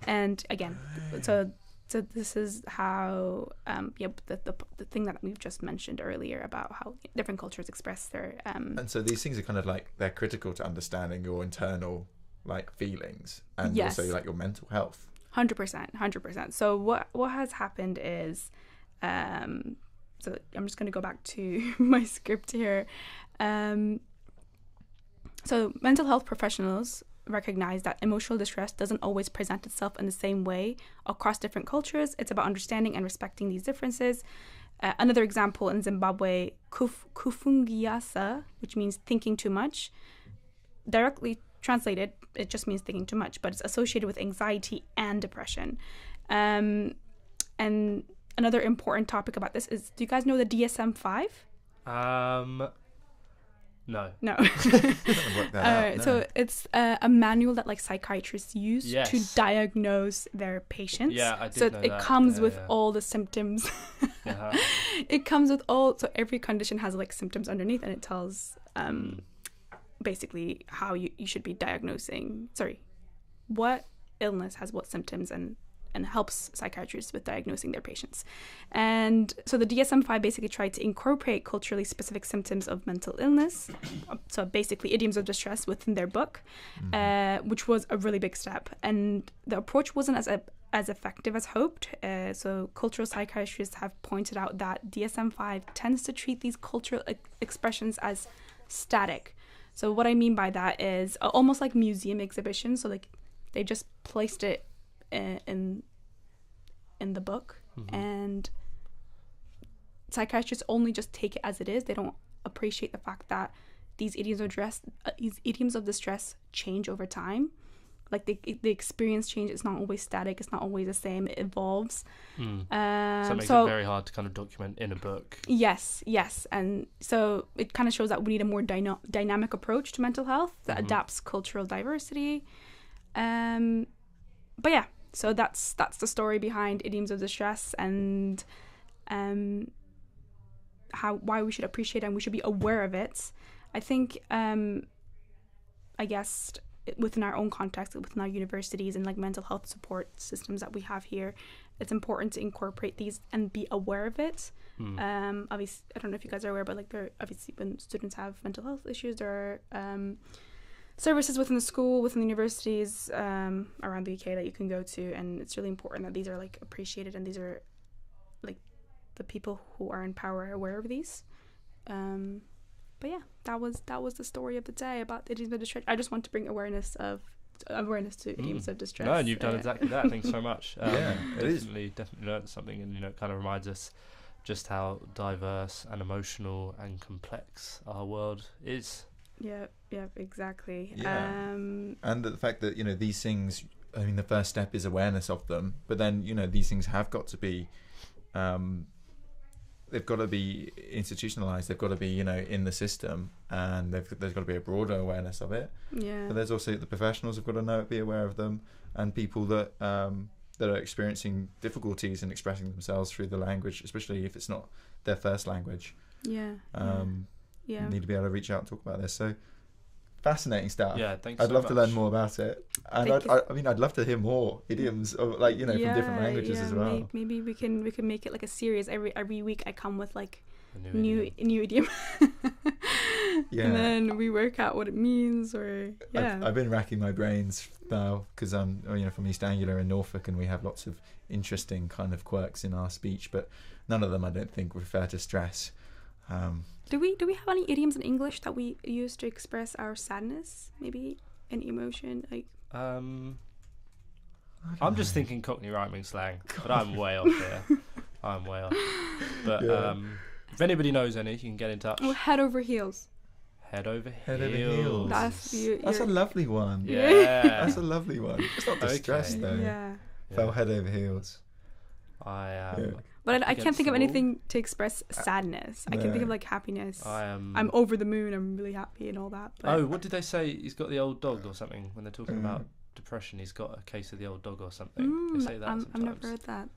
And again, so So this is how, the thing that we've just mentioned earlier about how different cultures express their. And so these things are kind of like, they're critical to understanding your internal like feelings and Yes. also like your mental health. 100%. So what has happened is, so I'm just going to go back to my script here. So mental health professionals recognize that emotional distress doesn't always present itself in the same way across different cultures. It's about understanding and respecting these differences. Another example in Zimbabwe, kufungiasa, which means thinking too much. Directly translated, it just means thinking too much, but it's associated with anxiety and depression. And another important topic about this is, do you guys know the DSM-5? No. So it's a manual that like psychiatrists use Yes. to diagnose their patients. Yeah, I did so know it that. comes Yeah, with yeah. all the symptoms. Uh-huh. It comes with all, so every condition has like symptoms underneath, and it tells basically how you should be diagnosing, what illness has what symptoms, and helps psychiatrists with diagnosing their patients. And so the DSM-5 basically tried to incorporate culturally specific symptoms of mental illness, so basically idioms of distress, within their book, which was a really big step. And the approach wasn't as effective as hoped. So cultural psychiatrists have pointed out that DSM-5 tends to treat these cultural expressions as static. So what I mean by that is almost like museum exhibitions. So like they just placed it in the book, and psychiatrists only just take it as it is. They don't appreciate the fact that these idioms of distress change over time. Like the experience change. It's not always static. It's not always the same. It evolves. So it makes it very hard to kind of document in a book. Yes, and so it kind of shows that we need a more dynamic approach to mental health that adapts cultural diversity. But yeah, so that's the story behind idioms of distress, and why we should appreciate it and we should be aware of it. I think I guess within our own context, within our universities and like mental health support systems that we have here, it's important to incorporate these and be aware of it. Obviously, I don't know if you guys are aware, but like there obviously when students have mental health issues, there are services within the school, within the universities around the UK that you can go to, and it's really important that these are like appreciated, and these are like the people who are in power are aware of these. But yeah, that was the story of the day about idioms of distress. I just want to bring awareness to idioms of distress. No, and you've done exactly that. Thanks so much. Yeah, it is. Definitely learned something, and it kind of reminds us just how diverse and emotional and complex our world is. Yeah, exactly. Yeah. And the fact that, these things, I mean, the first step is awareness of them, but then, these things have got to be, they've got to be institutionalized, they've got to be, in the system, and there's got to be a broader awareness of it. Yeah. But there's also the professionals have got to know it, be aware of them, and people that are experiencing difficulties in expressing themselves through the language, especially if it's not their first language. Yeah. Need to be able to reach out and talk about this. So fascinating stuff. Yeah, thanks. I'd love to learn more about it, and I'd love to hear more idioms, or from different languages as well. Maybe we can make it like a series. Every week I come with like a new idiom. Yeah. And then we work out what it means, or I've been racking my brains now because I'm from East Anglia in Norfolk, and we have lots of interesting kind of quirks in our speech, but none of them I don't think refer to stress. Do we have any idioms in English that we use to express our sadness? Maybe any emotion, like. I'm just thinking Cockney rhyming slang, but I'm way off here. I'm way off. But if anybody knows any, you can get in touch. Oh, head over heels. Head over Head over heels. That's a lovely one. Yeah. That's a lovely one. It's not distress though. Yeah. Fell head over heels. But I can't think of anything to express sadness. I can think of like happiness. I'm over the moon. I'm really happy and all that. But what did they say? He's got the old dog or something when they're talking about depression. He's got a case of the old dog or something. They say that I've never heard that.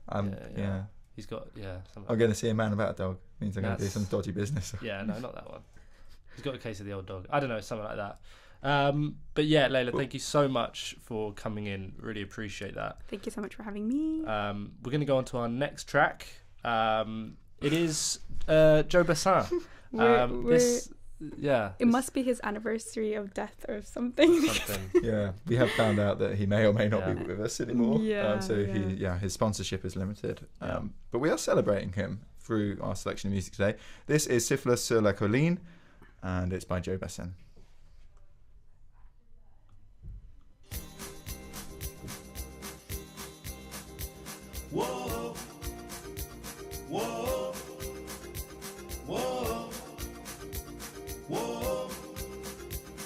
Yeah. He's got something. I'm going to see a man about a dog. Means I'm going to do some dodgy business. Yeah, no, not that one. He's got a case of the old dog. I don't know, something like that. But yeah, Layla, thank you so much for coming in. Really appreciate that. Thank you so much for having me. We're going to go on to our next track. It is Joe Bassin. It must be his anniversary of death or something. Yeah, we have found out that he may or may not be with us anymore. Yeah, his sponsorship is limited. But we are celebrating him through our selection of music today. This is Siffler sur la colline, and it's by Joe Bassin. Whoa, whoa, whoa, whoa.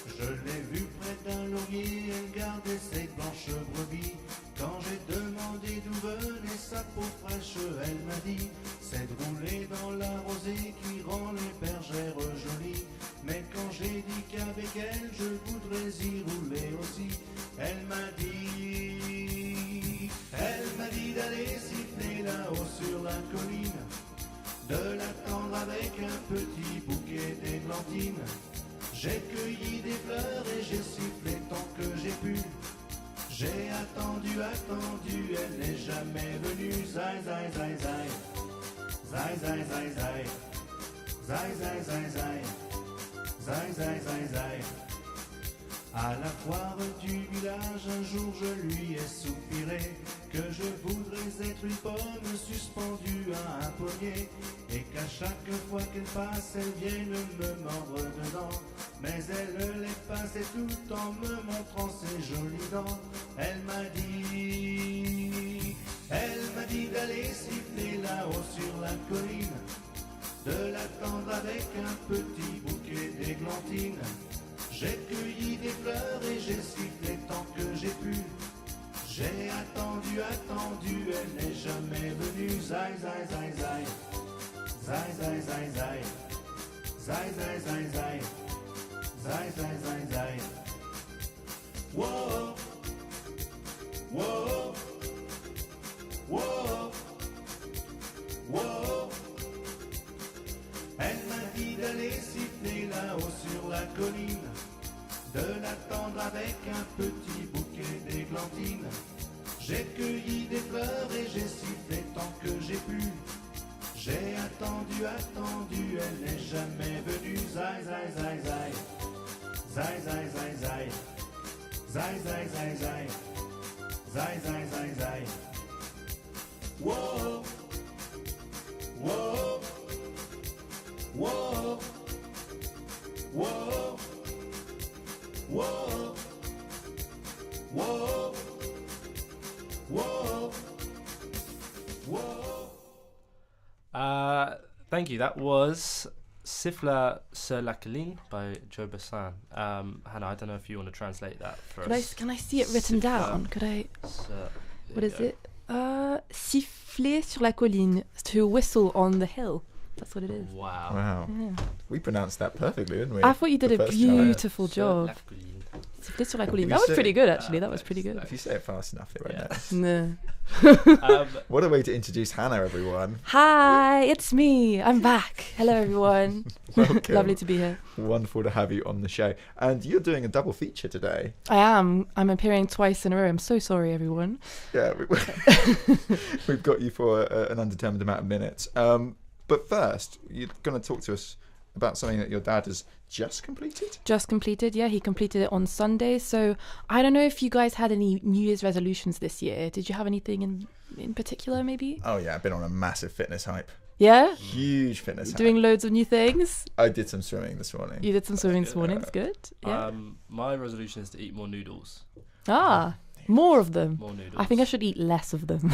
Je l'ai vue près d'un laurier, elle gardait ses blanches brebis. Quand j'ai demandé d'où venait sa peau fraîche, elle m'a dit: c'est de rouler dans la rosée qui rend les bergères jolies. Mais quand j'ai dit qu'avec elle je voudrais y rouler aussi, elle m'a dit d'aller siffler là-haut sur la colline, de l'attendre avec un petit bouquet d'églantines. J'ai cueilli des fleurs et j'ai sifflé tant que j'ai pu. J'ai attendu, elle n'est jamais venue. Zai, zai, zai, zai. Zai, zai, zai, zai. Zai, zai, zai, zai. Zai, zai, zai, zai. À la foire du village, un jour je lui ai soupiré que je voudrais être une pomme suspendue à un pommier, et qu'à chaque fois qu'elle passe, elle vienne me mordre dedans. Mais elle les passait tout en me montrant ses jolies dents. Elle m'a dit d'aller siffler là-haut sur la colline, de l'attendre avec un petit bouquet d'églantines. J'ai cueilli des fleurs et j'ai sifflé tant que j'ai pu. J'ai attendu, elle n'est jamais venue. Zai, zai, zai, zai. Zai, zai, zai, zai. Zai, zai, zai, zai. Zai, zai, zai, zai. Whoa, whoa, whoa, whoa. Elle m'a dit d'aller siffler là-haut sur la colline, de l'attendre avec un petit bouquet d'églantines. J'ai cueilli des fleurs et j'ai sifflé tant que j'ai pu. J'ai attendu, elle n'est jamais venue. Zai, zai, zai, zai. Zai, zai, zai, zai. Zai, zai, zai, zai. Zai, zai, zai, zai. Whoa, whoa, whoa, whoa, whoa, whoa, whoa, whoa. Thank you. That was Siffler sur la colline by Joe Bassin. Hannah, I don't know if you want to translate that for us. Can I see it written down? Could I? What is it? Siffler sur la colline, to whistle on the hill. That's what it is. Wow. Yeah. We pronounced that perfectly, didn't we? I thought you did a beautiful job. Siffler sur la colline. That was pretty good, actually. That was pretty good. If you say it fast enough, it won't notice. No. What a way to introduce Hannah, everyone. Hi, it's me. I'm back. Hello, everyone. Welcome. Lovely to be here. Wonderful to have you on the show. And you're doing a double feature today. I am. I'm appearing twice in a row. I'm so sorry, everyone. Yeah, we've got you for an undetermined amount of minutes. But first, you're going to talk to us about something that your dad has just completed? Just completed, yeah. He completed it on Sunday. So I don't know if you guys had any New Year's resolutions this year. Did you have anything in particular, maybe? Oh, yeah. I've been on a massive fitness hype. Yeah? Huge fitness hype. Doing loads of new things? I did some swimming this morning. You did some swimming this morning. That's good. Yeah. My resolution is to eat more noodles. More of them. More noodles. I think I should eat less of them.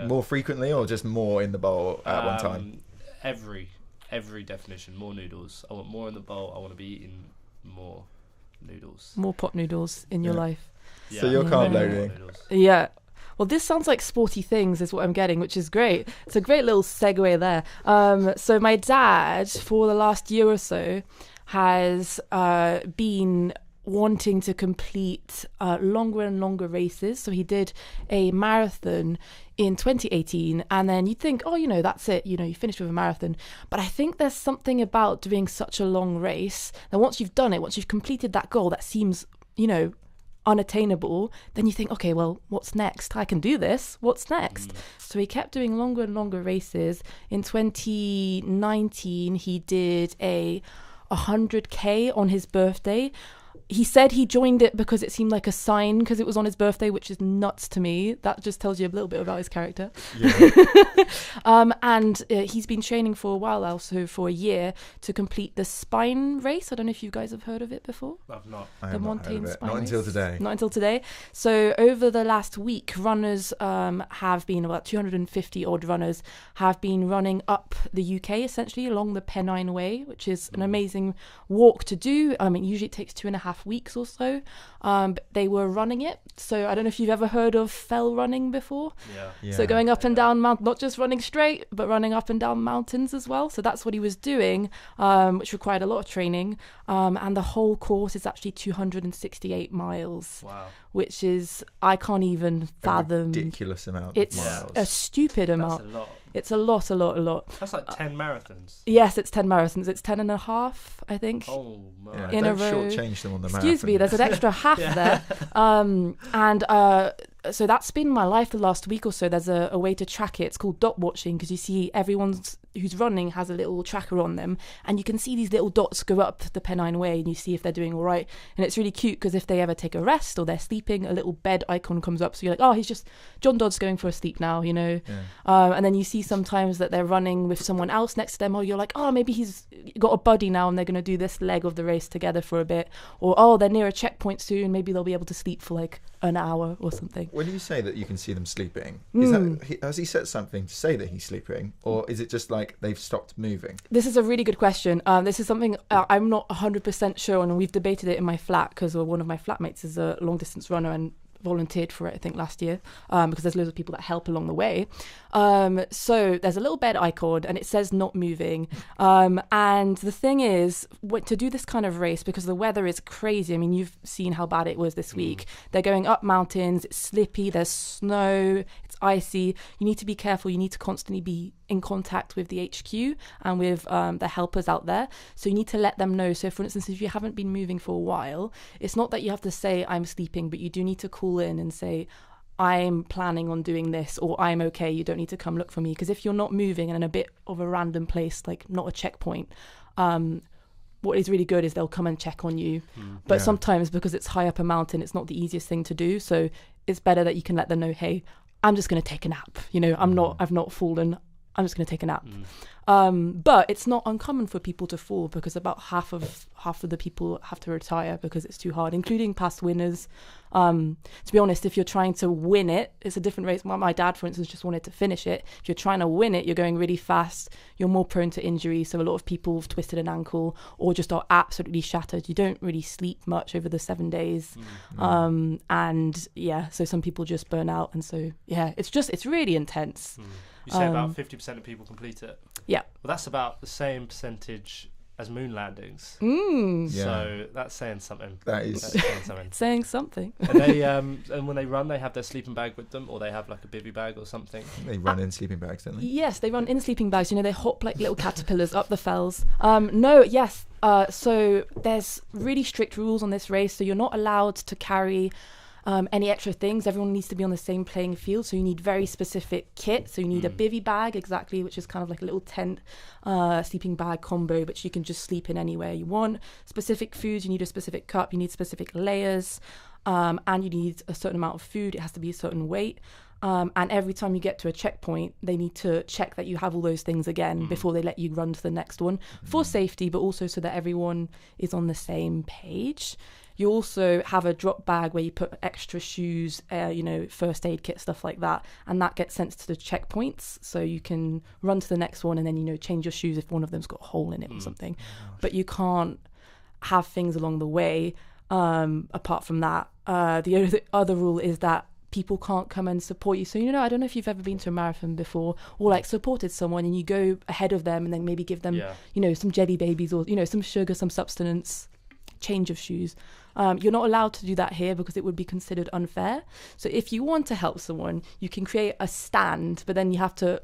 More frequently, or just more in the bowl at one time? Every definition, more noodles. I want more in the bowl. I want to be eating more noodles. More pot noodles in your life. Yeah. So you're carb loading. Yeah. Well, this sounds like sporty things is what I'm getting, which is great. It's a great little segue there. So my dad, for the last year or so, has been wanting to complete longer and longer races. So he did a marathon in 2018, and then you'd think, oh, that's it, you finished with a marathon. But I think there's something about doing such a long race that once you've done it, once you've completed that goal that seems, unattainable, then you think, okay, well, what's next? I can do this. What's next? So he kept doing longer and longer races. In 2019, he did a 100K on his birthday. He said he joined it because it seemed like a sign because it was on his birthday, which is nuts to me. That just tells you a little bit about his character. Yeah. And he's been training for a while also, for a year, to complete the Spine race. I don't know if you guys have heard of it before. I've not. I have not heard of it. Not until today. Not until today. So over the last week, runners have been, about 250 odd runners, have been running up the UK, essentially, along the Pennine Way, which is an amazing walk to do. Usually it takes 2.5 weeks or so, but they were running it. So I don't know if you've ever heard of fell running before. Yeah. So going up and down mountains, not just running straight, but running up and down mountains as well. So that's what he was doing, which required a lot of training. And the whole course is actually 268 miles. Wow. Which is, I can't even fathom. Ridiculous amount of miles. It's a stupid amount. That's a lot. It's a lot. That's like 10 marathons. Yes, it's 10 marathons. It's 10 and a half, I think. Oh, my. Yeah, in don't a row. shortchange them on the Excuse marathon. me, there's an extra half there. So that's been my life the last week or so. There's a way to track it. It's called dot watching, because you see everyone who's running has a little tracker on them, and you can see these little dots go up the Pennine Way, and you see if they're doing all right. And it's really cute because if they ever take a rest or they're sleeping, a little bed icon comes up. So you're like, oh, John Dodd's going for a sleep now, Yeah. And then you see sometimes that they're running with someone else next to them, or you're like, oh, maybe he's got a buddy now and they're going to do this leg of the race together for a bit. Or, oh, they're near a checkpoint soon, maybe they'll be able to sleep for like an hour or something. When you say that you can see them sleeping, is that, has he said something to say that he's sleeping, or is it just like they've stopped moving? This is a really good question. This is something I'm not 100% sure on, and we've debated it in my flat because one of my flatmates is a long distance runner and volunteered for it, I think, last year, because there's loads of people that help along the way. So there's a little bed icon and it says not moving. And the thing is, to do this kind of race, because the weather is crazy, you've seen how bad it was this week. They're going up mountains, it's slippy, there's snow, it's icy. You need to be careful. You need to constantly be in contact with the HQ and with the helpers out there. So you need to let them know. So for instance, if you haven't been moving for a while, it's not that you have to say I'm sleeping, but you do need to call in and say, I'm planning on doing this, or I'm okay, you don't need to come look for me. Because if you're not moving and in a bit of a random place, like not a checkpoint, what is really good is they'll come and check on you. But sometimes because it's high up a mountain, it's not the easiest thing to do. So it's better that you can let them know, hey, I'm just going to take a nap. I've not fallen. I'm just going to take a nap. But it's not uncommon for people to fall, because about half of the people have to retire because it's too hard, including past winners. To be honest, if you're trying to win it, it's a different race. My dad, for instance, just wanted to finish it. If you're trying to win it, you're going really fast. You're more prone to injury. So a lot of people have twisted an ankle or just are absolutely shattered. You don't really sleep much over the 7 days. So some people just burn out. And so, it's really intense. You say about 50% of people complete it. Yeah. Well, that's about the same percentage as moon landings. So that's saying something. That is saying something. It's saying something. And they and when they run, they have their sleeping bag with them, or they have like a bivvy bag or something. They run in sleeping bags, don't they? Yes, they run in sleeping bags. They hop like little caterpillars up the fells. So there's really strict rules on this race. So you're not allowed to carry any extra things. Everyone needs to be on the same playing field, so you need very specific kit. So you need a bivvy bag, exactly, which is kind of like a little tent sleeping bag combo, which you can just sleep in anywhere you want. Specific foods, you need a specific cup, you need specific layers, and you need a certain amount of food. It has to be a certain weight. And every time you get to a checkpoint, they need to check that you have all those things again before they let you run to the next one, for safety, but also so that everyone is on the same page. You also have a drop bag where you put extra shoes, first aid kit, stuff like that. And that gets sent to the checkpoints. So you can run to the next one and then, change your shoes if one of them's got a hole in it or something. But you can't have things along the way. Apart from that, the other rule is that people can't come and support you. So, I don't know if you've ever been to a marathon before or like supported someone and you go ahead of them and then maybe give them, some jelly babies or, some sugar, some substance. change of shoes. You're not allowed to do that here because it would be considered unfair. So if you want to help someone, you can create a stand, but then you have to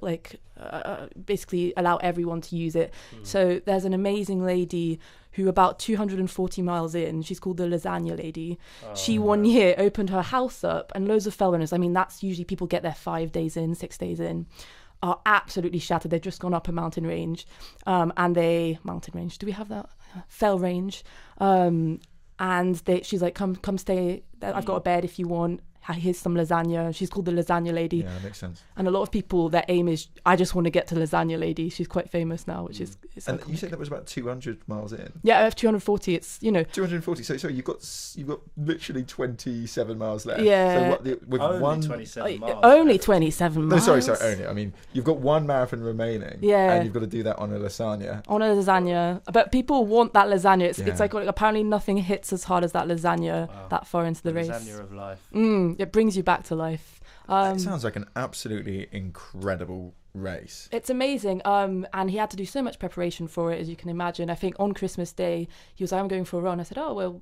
basically allow everyone to use it. So there's an amazing lady who about 240 miles in, she's called the Lasagna Lady. She 1 year opened her house up, and loads of fell runners, I mean, that's usually people get there 5 days in, 6 days in, are absolutely shattered. They've just gone up a mountain range, do we have that? Fell range. And she's like, come stay. I've got a bed if you want. Here's some lasagna. She's called the Lasagna Lady. Yeah, that makes sense. And a lot of people, their aim is, I just want to get to Lasagna Lady. She's quite famous now, which is. And you said that was about 200 miles in. Yeah, I have 240. It's 240. So you've got literally 27 miles left. Yeah. So with only 27 miles. Only 27 miles. No, sorry. Only. I mean, you've got one marathon remaining. Yeah. And you've got to do that on a lasagna. On a lasagna, but people want that lasagna. It's like apparently nothing hits as hard as that lasagna that far into the race. Lasagna of life. It brings you back to life. It sounds like an absolutely incredible race. It's amazing. And he had to do so much preparation for it, as you can imagine. I think on Christmas Day, he was like, I'm going for a run. I said, oh, well,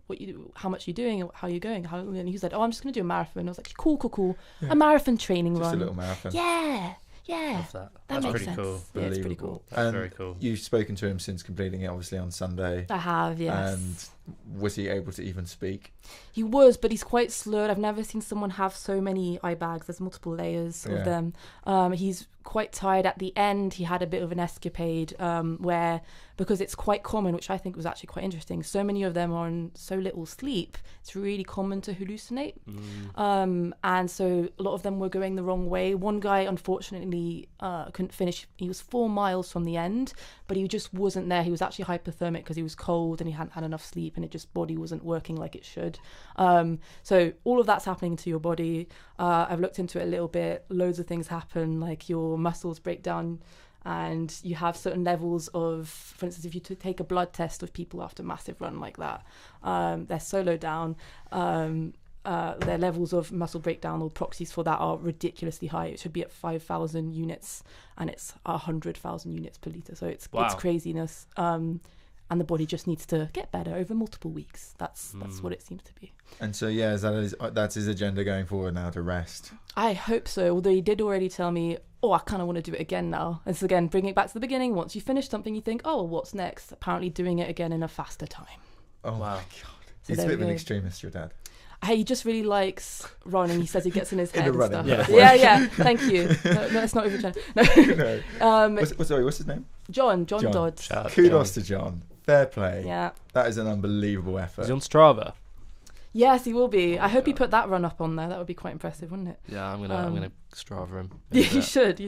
how much are you doing? How are you going? And he was like, oh, I'm just going to do a marathon. I was like, cool. Yeah. A marathon training run. Just a little marathon. Yeah. Love that. That's pretty cool. Yeah, it's pretty cool. That's very cool. You've spoken to him since completing it, obviously, on Sunday. I have, yes. And was he able to even speak? He was, but he's quite slurred. I've never seen someone have so many eye bags. There's multiple layers of them. He's quite tired at the end. He had a bit of an escapade where, because it's quite common, which I think was actually quite interesting, so many of them are on so little sleep, it's really common to hallucinate. And so a lot of them were going the wrong way. One guy, unfortunately, couldn't finish. He was 4 miles from the end, but he just wasn't there. He was actually hypothermic because he was cold and he hadn't had enough sleep, and body wasn't working like it should. So all of that's happening to your body. I've looked into it a little bit. Loads of things happen, like your muscles break down, and you have certain levels of, for instance, if you take a blood test of people after a massive run like that, they're so low down. Their levels of muscle breakdown or proxies for that are ridiculously high. It should be at 5,000 units, and it's 100,000 units per litre. So it's craziness. And the body just needs to get better over multiple weeks. That's what it seems to be. And so, that's his agenda going forward now, to rest. I hope so, although he did already tell me, I kind of want to do it again now. And so again, bringing it back to the beginning, once you finish something, you think, what's next? Apparently doing it again in a faster time. Oh, my God. So he's a bit of an extremist, your dad. He just really likes running. He says he gets in his head and stuff. Yeah. Thank you. No, it's not even No. What's his name? John Dodd. Kudos to John. Fair play. Yeah. That is an unbelievable effort. Is he on Strava? Yes, he will be. I hope he put that run up on there. That would be quite impressive, wouldn't it? Yeah, I'm gonna Strava him. You should.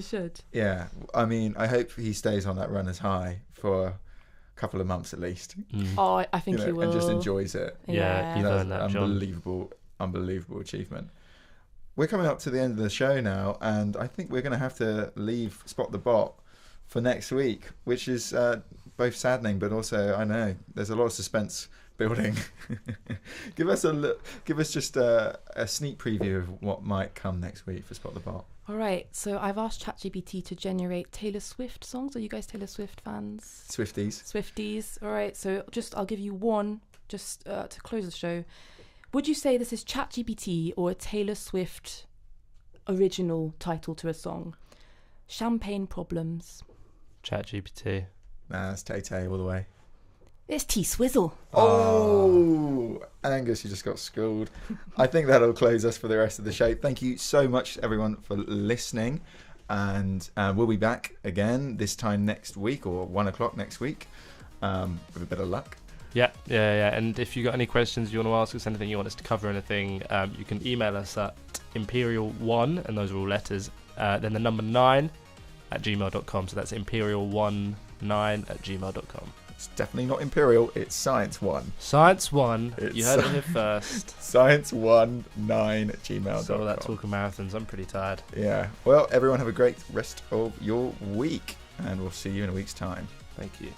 Yeah. I mean, I hope he stays on that runner's high for a couple of months at least. Oh, I think he will. And just enjoys it. Yeah, you've earned that, John. Unbelievable achievement. We're coming up to the end of the show now, and I think we're going to have to leave Spot the Bot for next week, which is both saddening, but also, I know there's a lot of suspense building. Give us just a sneak preview of what might come next week for Spot the Bot. All right, so I've asked ChatGPT to generate Taylor Swift songs. Are you guys Taylor Swift fans? Swifties. All right, so I'll give you one to close the show. Would you say this is ChatGPT or a Taylor Swift original title to a song? Champagne Problems. ChatGPT. Nah, it's Tay-Tay all the way. It's T-Swizzle. Oh, Angus, you just got schooled. I think that'll close us for the rest of the show. Thank you so much, everyone, for listening. And we'll be back again this time next week, or 1 o'clock next week, with a bit of luck. Yeah. And if you got any questions you want to ask us, anything you want us to cover, anything, you can email us at imperial1, and those are all letters, then the number 9 at gmail.com. So that's imperial19@gmail.com. It's definitely not Imperial, it's Science 1. Science 1, you heard it here first. Science19@gmail.com. So all that talk of marathons, I'm pretty tired. Yeah. Well, everyone have a great rest of your week, and we'll see you in a week's time. Thank you.